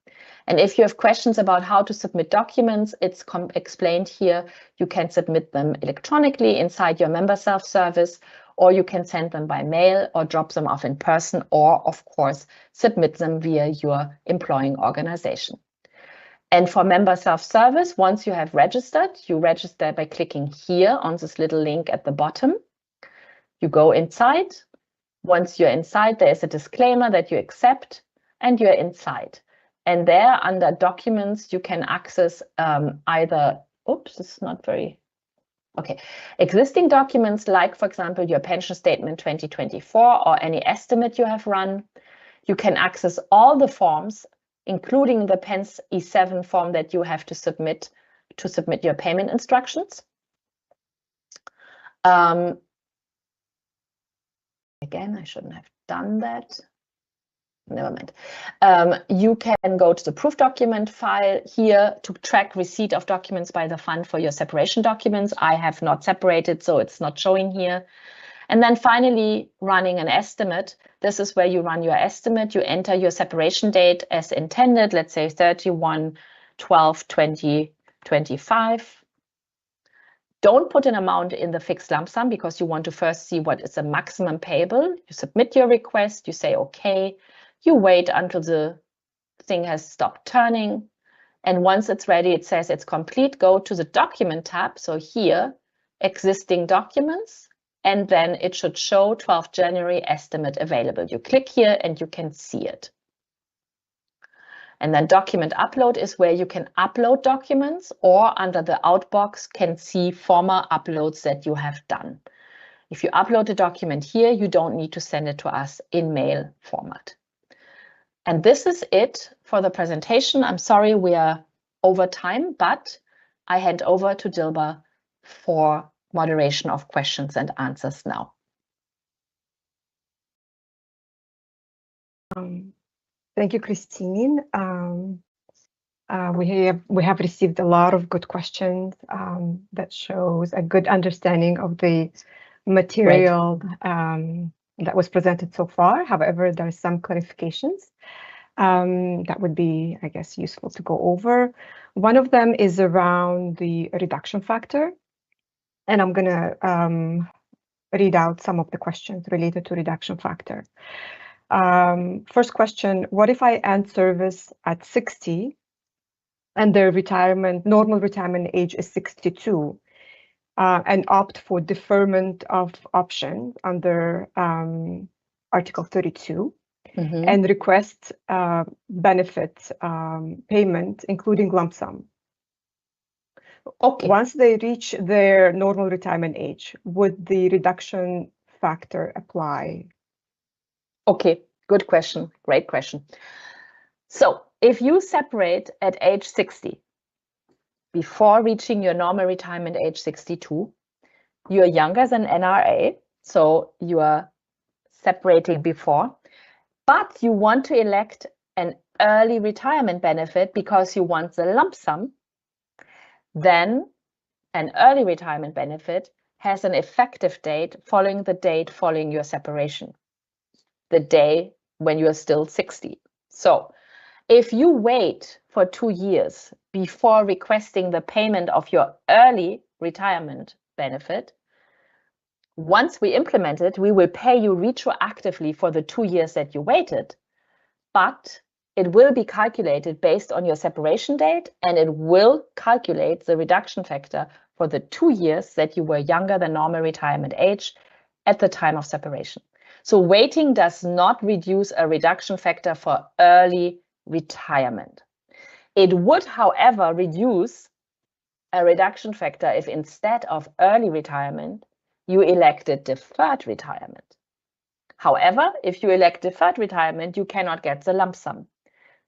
And if you have questions about how to submit documents, it's explained here. You can submit them electronically inside your member self-service, or you can send them by mail or drop them off in person, or of course, submit them via your employing organization. And for member self-service, once you have registered, you register by clicking here on this little link at the bottom. You go inside. Once you're inside, there is a disclaimer that you accept, and you're inside. And there, under documents, you can access either, oops, this is not very, okay, existing documents like, for example, your pension statement 2024 or any estimate you have run. You can access all the forms, including the PENS E7 form that you have to submit your payment instructions. Again, I shouldn't have done that. Never mind. You can go to the proof document file here to track receipt of documents by the fund for your separation documents. I have not separated, so it's not showing here. And then finally, running an estimate. This is where you run your estimate. You enter your separation date as intended, let's say 31/12/2025. Don't put an amount in the fixed lump sum because you want to first see what is the maximum payable. You submit your request, you say, okay, you wait until the thing has stopped turning. And once it's ready, it says it's complete, go to the document tab. So here, existing documents, and then it should show 12th January estimate available. You click here and you can see it. And then document upload is where you can upload documents, or under the outbox can see former uploads that you have done. If you upload a document here, you don't need to send it to us in mail format. And this is it for the presentation. I'm sorry we are over time, but I hand over to Dilba for moderation of questions and answers now. Thank you, Christine. We have received a lot of good questions that shows a good understanding of the material that was presented so far. However, there are some clarifications that would be, I guess, useful to go over. One of them is around the reduction factor, and I'm going to read out some of the questions related to reduction factor. First question, what if I end service at 60 and their normal retirement age is 62 and opt for deferment of option under Article 32 and request benefit payment, including lump sum? Okay. Once they reach their normal retirement age, would the reduction factor apply? Okay, good question. Great question. So if you separate at age 60, before reaching your normal retirement age 62, you're younger than NRA, so you are separating before, but you want to elect an early retirement benefit because you want the lump sum, then an early retirement benefit has an effective date following the date following your separation, the day when you're still 60. So if you wait for 2 years before requesting the payment of your early retirement benefit, once we implement it, we will pay you retroactively for the 2 years that you waited, but it will be calculated based on your separation date, and it will calculate the reduction factor for the 2 years that you were younger than normal retirement age at the time of separation. So waiting does not reduce a reduction factor for early retirement. It would, however, reduce a reduction factor if instead of early retirement, you elected deferred retirement. However, if you elect deferred retirement, you cannot get the lump sum.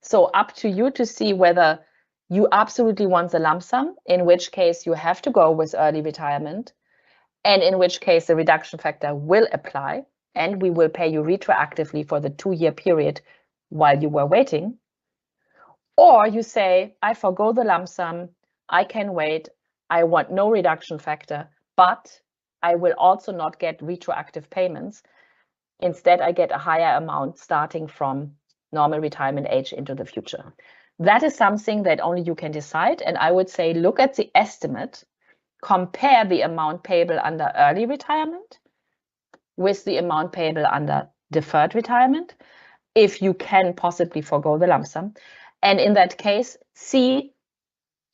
So up to you to see whether you absolutely want the lump sum, in which case you have to go with early retirement, and in which case the reduction factor will apply, and we will pay you retroactively for the 2-year period while you were waiting. Or you say, I forgo the lump sum, I can wait, I want no reduction factor, but I will also not get retroactive payments. Instead, I get a higher amount starting from normal retirement age into the future. That is something that only you can decide. And I would say, look at the estimate, compare the amount payable under early retirement with the amount payable under deferred retirement, if you can possibly forgo the lump sum. And in that case, see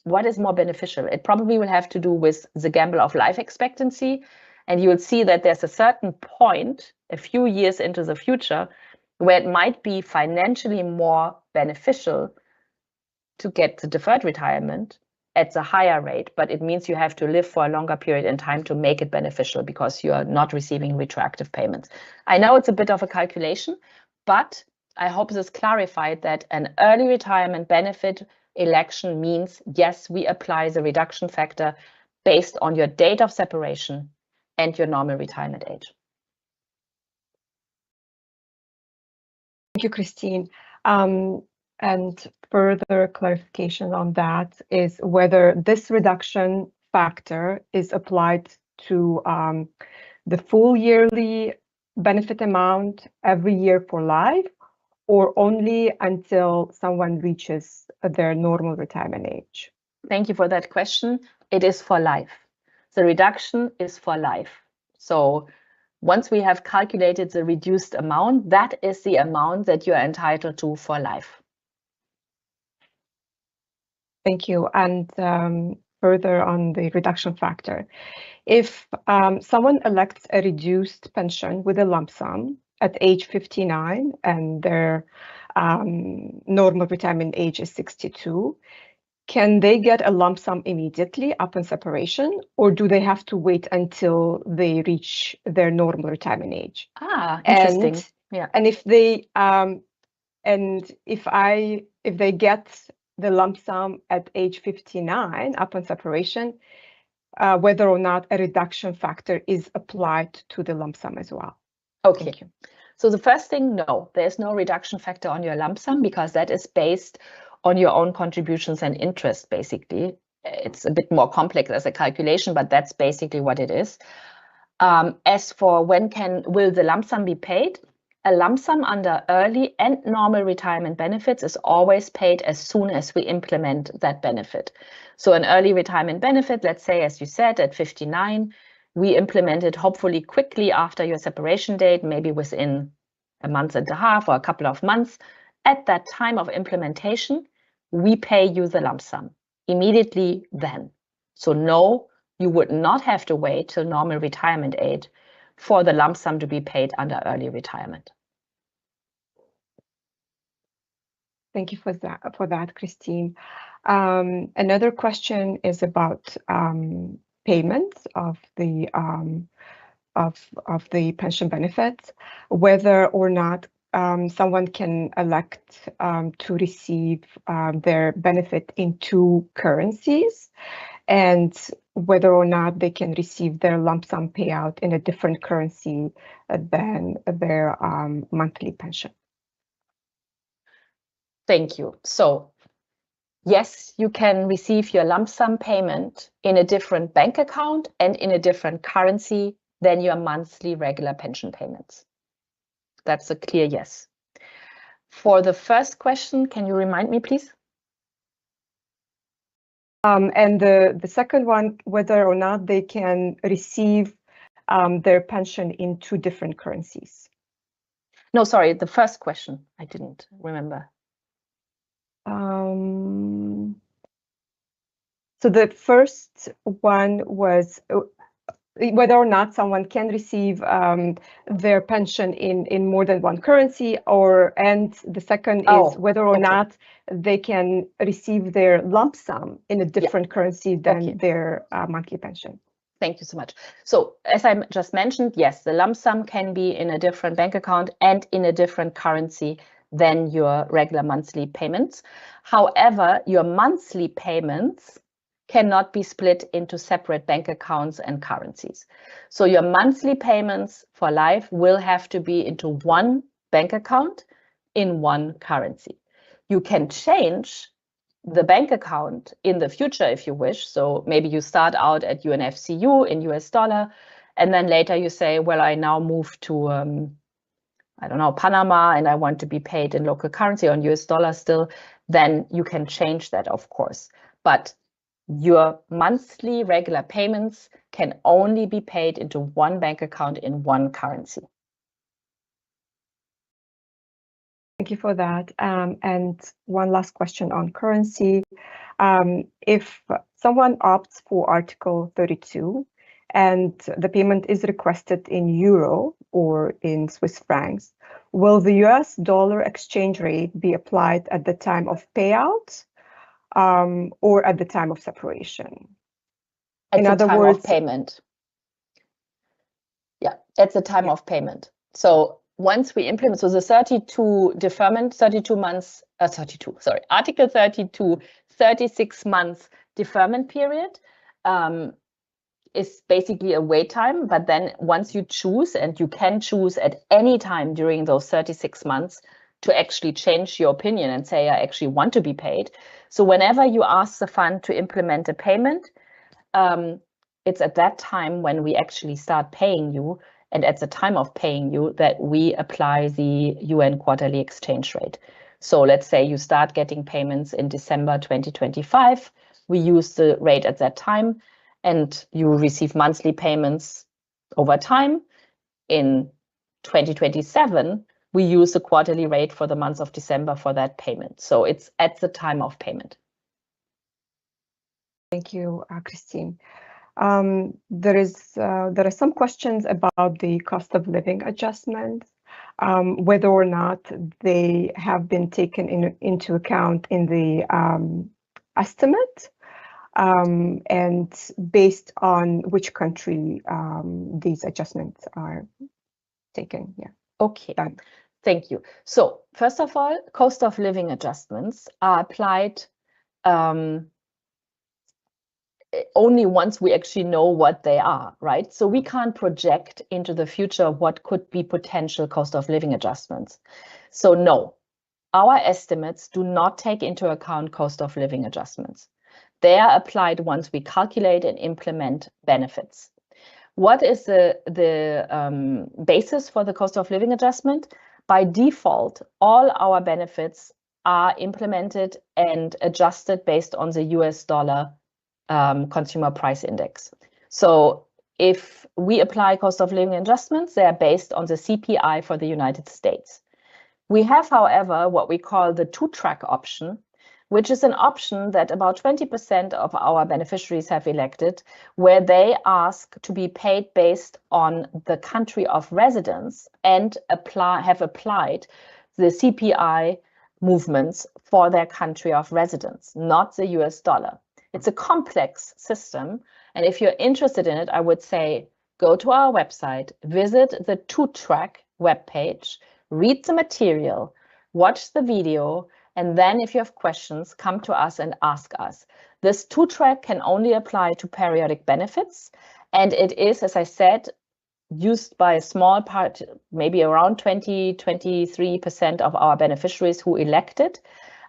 what is more beneficial. It probably will have to do with the gamble of life expectancy. And you will see that there's a certain point, a few years into the future, where it might be financially more beneficial to get the deferred retirement at the higher rate, but it means you have to live for a longer period in time to make it beneficial because you are not receiving retroactive payments. I know it's a bit of a calculation, but I hope this clarified that an early retirement benefit election means, yes, we apply the reduction factor based on your date of separation and your normal retirement age. Thank you, Christine. And further clarification on that is whether this reduction factor is applied to the full yearly benefit amount every year for life, or only until someone reaches their normal retirement age? Thank you for that question. It is for life. The reduction is for life. So once we have calculated the reduced amount, that is the amount that you are entitled to for life. Thank you. And further on the reduction factor, if someone elects a reduced pension with a lump sum at age 59 and their normal retirement age is 62, can they get a lump sum immediately upon separation, or do they have to wait until they reach their normal retirement age? Interesting. And if they if they get the lump sum at age 59 upon separation, whether or not a reduction factor is applied to the lump sum as well. Okay. Thank you. So the first thing, no, there's no reduction factor on your lump sum because that is based on your own contributions and interest, basically. It's a bit more complex as a calculation, but that's basically what it is. As for when will the lump sum be paid? A lump sum under early and normal retirement benefits is always paid as soon as we implement that benefit. So an early retirement benefit, let's say, as you said, at 59, we implement it hopefully quickly after your separation date, maybe within a month and a half or a couple of months. At that time of implementation, we pay you the lump sum immediately then. So no, you would not have to wait till normal retirement age for the lump sum to be paid under early retirement. Thank you for that, Christine. Another question is about payments of the pension benefits, whether or not someone can elect to receive their benefit in two currencies, and whether or not they can receive their lump sum payout in a different currency than their monthly pension. Thank you. So yes, you can receive your lump sum payment in a different bank account and in a different currency than your monthly regular pension payments. That's a clear yes. For the first question, can you remind me, please? And the second one, whether or not they can receive their pension in two different currencies. No, sorry, the first question, I didn't remember. So the first one was whether or not someone can receive their pension in more than one currency, and the second is whether or not they can receive their lump sum in a different currency than their monthly pension. Thank you so much. So as I just mentioned, yes, the lump sum can be in a different bank account and in a different currency than your regular monthly payments. However, your monthly payments cannot be split into separate bank accounts and currencies. So your monthly payments for life will have to be into one bank account in one currency. You can change the bank account in the future if you wish. So maybe you start out at UNFCU in US dollar, and then later you say, well, I now move to, I don't know, Panama, and I want to be paid in local currency on US dollar still. Then you can change that, of course. But your monthly regular payments can only be paid into one bank account in one currency. Thank you for that. And one last question on currency. If someone opts for Article 32 and the payment is requested in euro or in Swiss francs, will the US dollar exchange rate be applied at the time of payout or at the time of separation? At In the other time words, of payment. Yeah, at the time of payment. So once we implement, so the 32 deferment, 32 months, Article 32, 36 months deferment period is basically a wait time. But then once you choose, and you can choose at any time during those 36 months to actually change your opinion and say, I actually want to be paid. So whenever you ask the fund to implement a payment, it's at that time when we actually start paying you, and at the time of paying you that we apply the UN quarterly exchange rate. So let's say you start getting payments in December 2025, we use the rate at that time, and you receive monthly payments over time. In 2027, we use the quarterly rate for the month of December for that payment. So it's at the time of payment. Thank you, Christine. There are some questions about the cost of living adjustments, whether or not they have been taken into account in the estimate, and based on which country these adjustments are taken. Yeah. Okay. Thank you. So first of all, cost of living adjustments are applied only once we actually know what they are, right? So we can't project into the future what could be potential cost of living adjustments. So no, our estimates do not take into account cost of living adjustments. They are applied once we calculate and implement benefits. What is the basis for the cost of living adjustment? By default, all our benefits are implemented and adjusted based on the US dollar consumer price index. So if we apply cost of living adjustments, they are based on the CPI for the United States. We have, however, what we call the two-track option, which is an option that about 20% of our beneficiaries have elected, where they ask to be paid based on the country of residence and have applied the CPI movements for their country of residence, not the US dollar. It's a complex system, and if you're interested in it, I would say go to our website, visit the two-track webpage, read the material, watch the video, and then if you have questions, come to us and ask us. This two-track can only apply to periodic benefits, and it is, as I said, used by a small part, maybe around 23% of our beneficiaries who elected.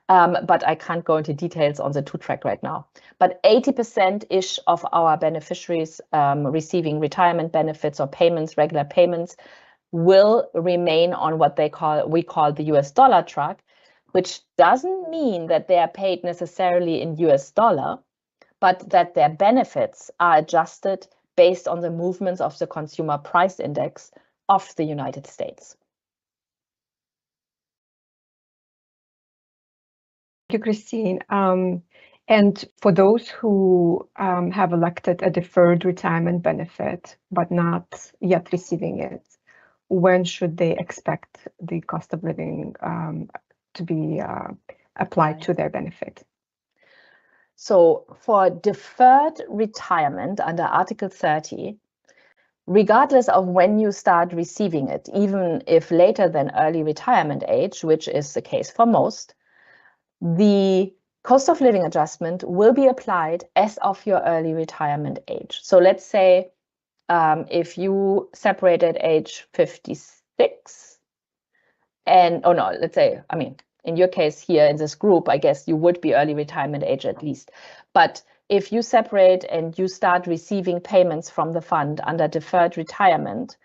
But I can't go into details on the two-track right now. But 80%-ish of our beneficiaries receiving retirement benefits or payments, regular payments, will remain on what we call the US dollar track, which doesn't mean that they are paid necessarily in US dollar, but that their benefits are adjusted based on the movements of the consumer price index of the United States. Thank you, Christine. And for those who have elected a deferred retirement benefit, but not yet receiving it, when should they expect the cost of living to be applied to their benefit? So for deferred retirement under Article 30, regardless of when you start receiving it, even if later than early retirement age, which is the case for most, the cost of living adjustment will be applied as of your early retirement age. So let's say if you separate at age 56, let's say, in your case here in this group, I guess you would be early retirement age at least. But if you separate and you start receiving payments from the fund under deferred retirement,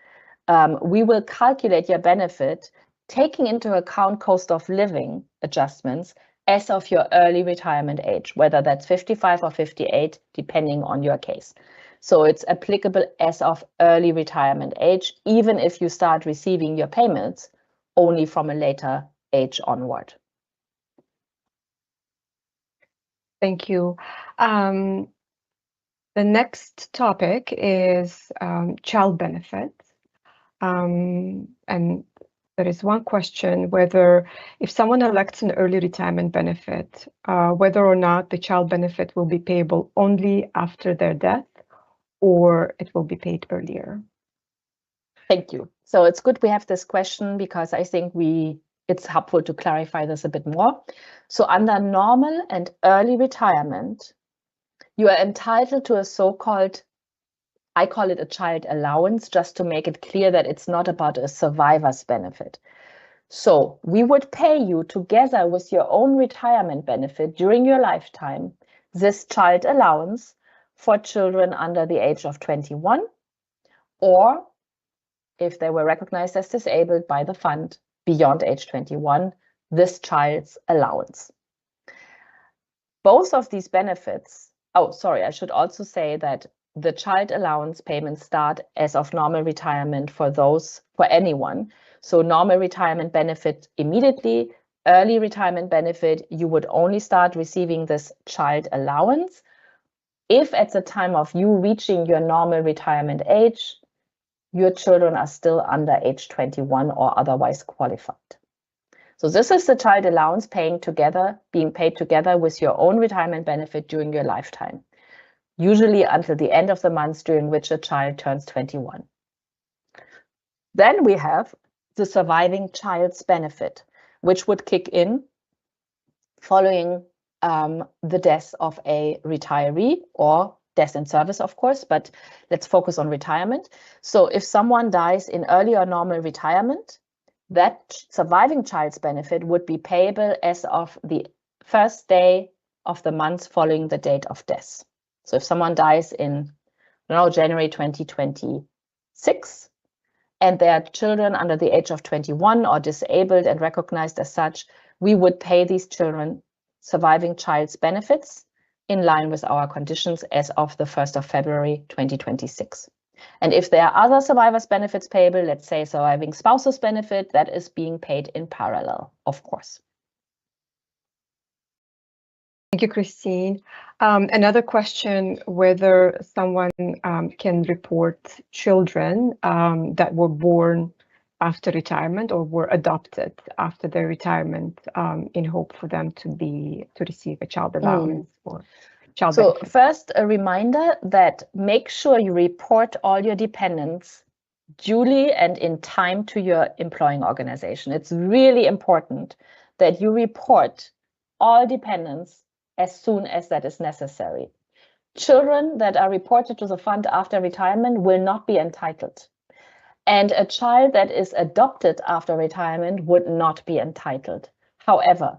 we will calculate your benefit taking into account cost of living adjustments as of your early retirement age, whether that's 55 or 58, depending on your case. So it's applicable as of early retirement age, even if you start receiving your payments only from a later age onward. Thank you. The next topic is child benefits. And there is one question whether if someone elects an early retirement benefit, whether or not the child benefit will be payable only after their death or it will be paid earlier. Thank you. So it's good we have this question because I think it's helpful to clarify this a bit more. So under normal and early retirement, you are entitled to a so-called, I call it a child allowance, just to make it clear that it's not about a survivor's benefit. So we would pay you together with your own retirement benefit during your lifetime, this child allowance for children under the age of 21, or if they were recognized as disabled by the fund beyond age 21, this child's allowance. Both of these benefits, oh, sorry, I should also say that the child allowance payments start as of normal retirement for anyone. So normal retirement benefit immediately, early retirement benefit, you would only start receiving this child allowance if at the time of you reaching your normal retirement age, your children are still under age 21 or otherwise qualified. So this is the child allowance being paid together with your own retirement benefit during your lifetime, usually until the end of the month during which a child turns 21. Then we have the surviving child's benefit, which would kick in following the death of a retiree or death in service, of course, but let's focus on retirement. So if someone dies in early or normal retirement, that surviving child's benefit would be payable as of the first day of the month following the date of death. So if someone dies in January 2026, and their children under the age of 21 or disabled and recognized as such, we would pay these children surviving child's benefits in line with our conditions as of the 1st of February 2026. And if there are other survivors' benefits payable, let's say surviving spouse's benefit, that is being paid in parallel, of course. Thank you, Christine. Another question, whether someone can report children that were born after retirement or were adopted after their retirement in hope for them to receive a child allowance or child benefit. First, a reminder that make sure you report all your dependents duly and in time to your employing organization. It's really important that you report all dependents as soon as that is necessary. Children that are reported to the fund after retirement will not be entitled. And a child that is adopted after retirement would not be entitled. However,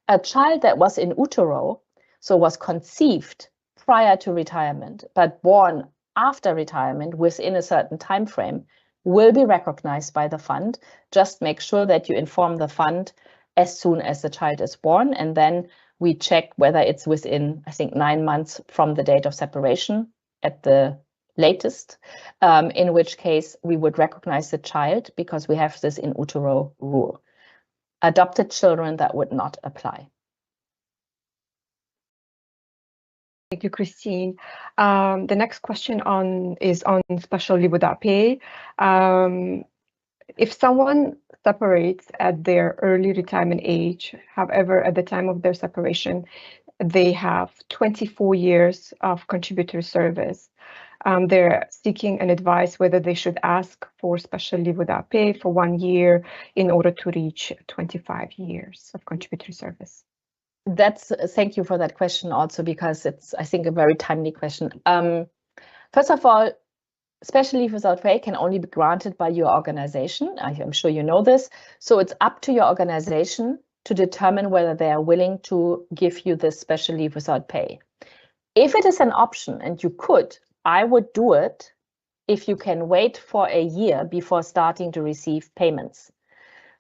a child that was in utero, so was conceived prior to retirement, but born after retirement within a certain time frame, will be recognized by the fund. Just make sure that you inform the fund as soon as the child is born, and then we check whether it's within, I think, 9 months from the date of separation at the latest, in which case we would recognize the child because we have this in utero rule. Adopted children, that would not apply. Thank you, Christine. The next question is on special leave without pay. If someone separates at their early retirement age, however, at the time of their separation, they have 24 years of contributory service. They're seeking an advice whether they should ask for special leave without pay for 1 year in order to reach 25 years of contributory service. Thank you for that question also, because it's, I think, a very timely question. First of all, special leave without pay can only be granted by your organization. I'm sure you know this. So it's up to your organization to determine whether they are willing to give you this special leave without pay. If it is an option and you could, I would do it if you can wait for a year before starting to receive payments.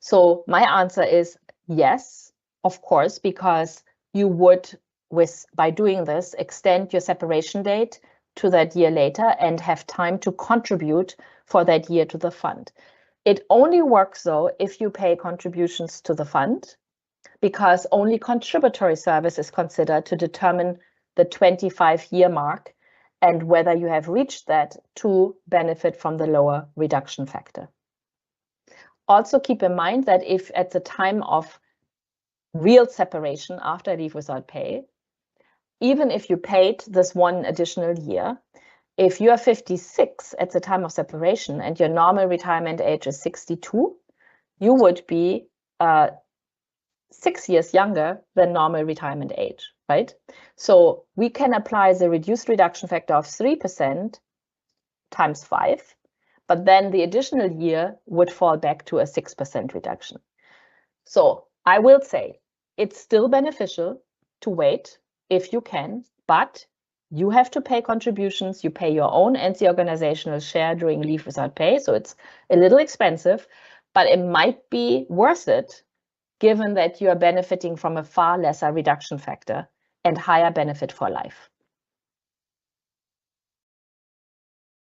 So my answer is yes, of course, because you would, by doing this, extend your separation date to that year later and have time to contribute for that year to the fund. It only works though if you pay contributions to the fund, because only contributory service is considered to determine the 25-year mark and whether you have reached that to benefit from the lower reduction factor. Also keep in mind that if at the time of real separation after leave without pay, even if you paid this one additional year, if you are 56 at the time of separation and your normal retirement age is 62, you would be 6 years younger than normal retirement age, right? So we can apply the reduced reduction factor of 3% times 5, but then the additional year would fall back to a 6% reduction. So I will say it's still beneficial to wait if you can, but you have to pay contributions. You pay your own and the organizational share during leave without pay. So it's a little expensive, but it might be worth it given that you are benefiting from a far lesser reduction factor and higher benefit for life.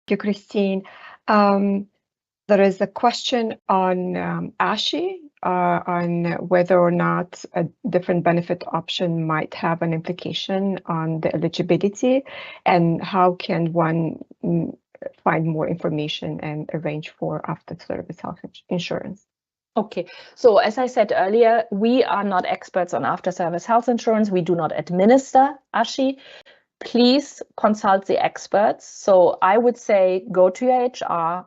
Thank you, Christine. There is a question on ASHI, on whether or not a different benefit option might have an implication on the eligibility, and how can one find more information and arrange for after-service health insurance. Okay, so as I said earlier, we are not experts on after-service health insurance. We do not administer ASHI. Please consult the experts. So I would say go to your HR.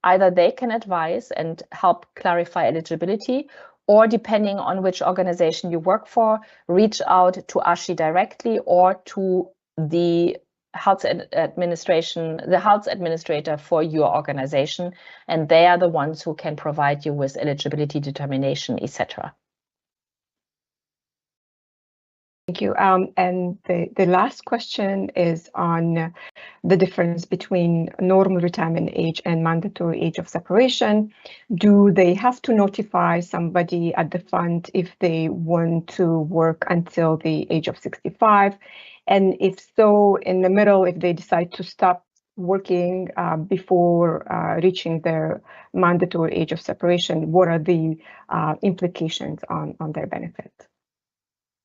Either they can advise and help clarify eligibility, or depending on which organization you work for, reach out to ASHI directly or to the health administrator for your organization, and they are the ones who can provide you with eligibility determination, etc. Thank you. And the last question is on the difference between normal retirement age and mandatory age of separation. Do they have to notify somebody at the fund if they want to work until the age of 65? And if so, in the middle, if they decide to stop working before reaching their mandatory age of separation, what are the implications on their benefit?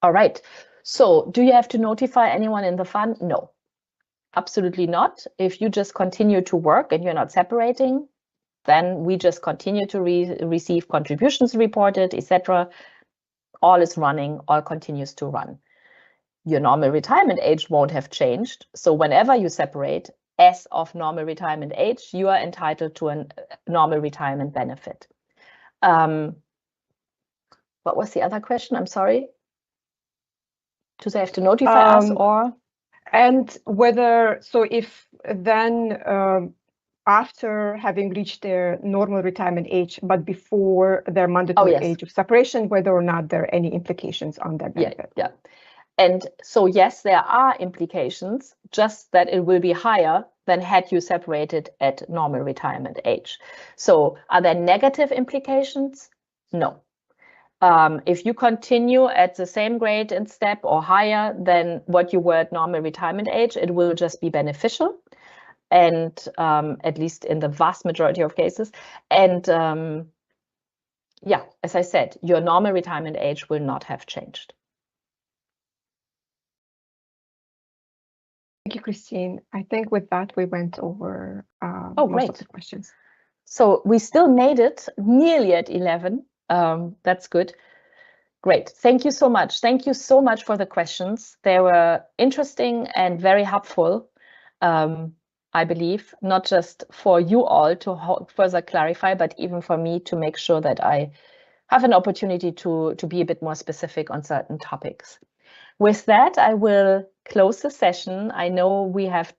All right. So do you have to notify anyone in the fund? No, absolutely not. If you just continue to work and you're not separating, then we just continue to receive contributions reported, etc. All is running, all continues to run. Your normal retirement age won't have changed. So whenever you separate, as of normal retirement age, you are entitled to a normal retirement benefit. What was the other question? I'm sorry. Do they have to notify us or? And whether, so if then after having reached their normal retirement age, but before their mandatory age of separation, whether or not there are any implications on their benefit? Yeah. And so, yes, there are implications, just that it will be higher than had you separated at normal retirement age. So are there negative implications? No. If you continue at the same grade and step or higher than what you were at normal retirement age, it will just be beneficial, and at least in the vast majority of cases. And yeah, as I said, your normal retirement age will not have changed. Thank you, Christine. I think with that, we went over most of the questions. So we still made it nearly at 11. That's good. Great. Thank you so much. Thank you so much for the questions. They were interesting and very helpful, I believe, not just for you all to further clarify, but even for me to make sure that I have an opportunity to be a bit more specific on certain topics. With that, I will close the session. I know we have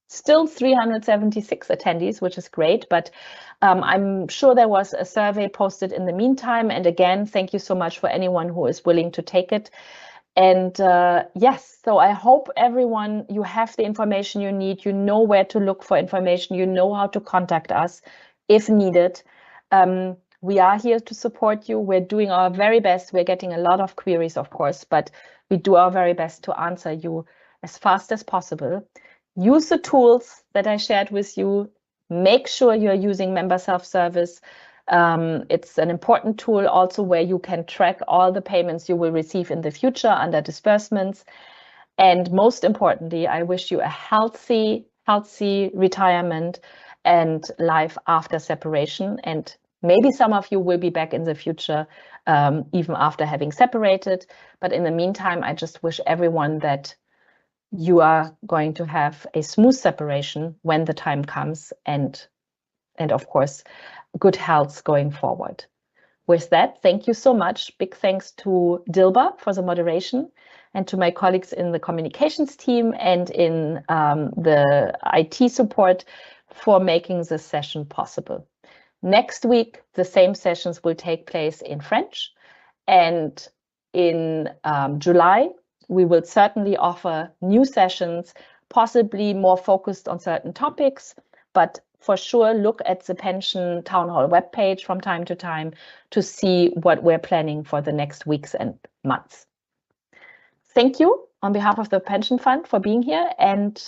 still 376 attendees, which is great, but I'm sure there was a survey posted in the meantime. And again, thank you so much for anyone who is willing to take it. And yes, so I hope everyone, you have the information you need, you know where to look for information, you know how to contact us if needed. We are here to support you. We're doing our very best. We're getting a lot of queries, of course, but we do our very best to answer you as fast as possible. Use the tools that I shared with you. Make sure you're using member self-service. It's an important tool also where you can track all the payments you will receive in the future under disbursements. And most importantly, I wish you a healthy retirement and life after separation. And maybe some of you will be back in the future, even after having separated. But in the meantime, I just wish everyone that you are going to have a smooth separation when the time comes, and of course, good health going forward. With that, thank you so much. Big thanks to Dilba for the moderation, and to my colleagues in the communications team and in the IT support for making this session possible. Next week, the same sessions will take place in French, and in July, we will certainly offer new sessions, possibly more focused on certain topics, but for sure, look at the Pension Town Hall webpage from time to time to see what we're planning for the next weeks and months. Thank you on behalf of the Pension Fund for being here, and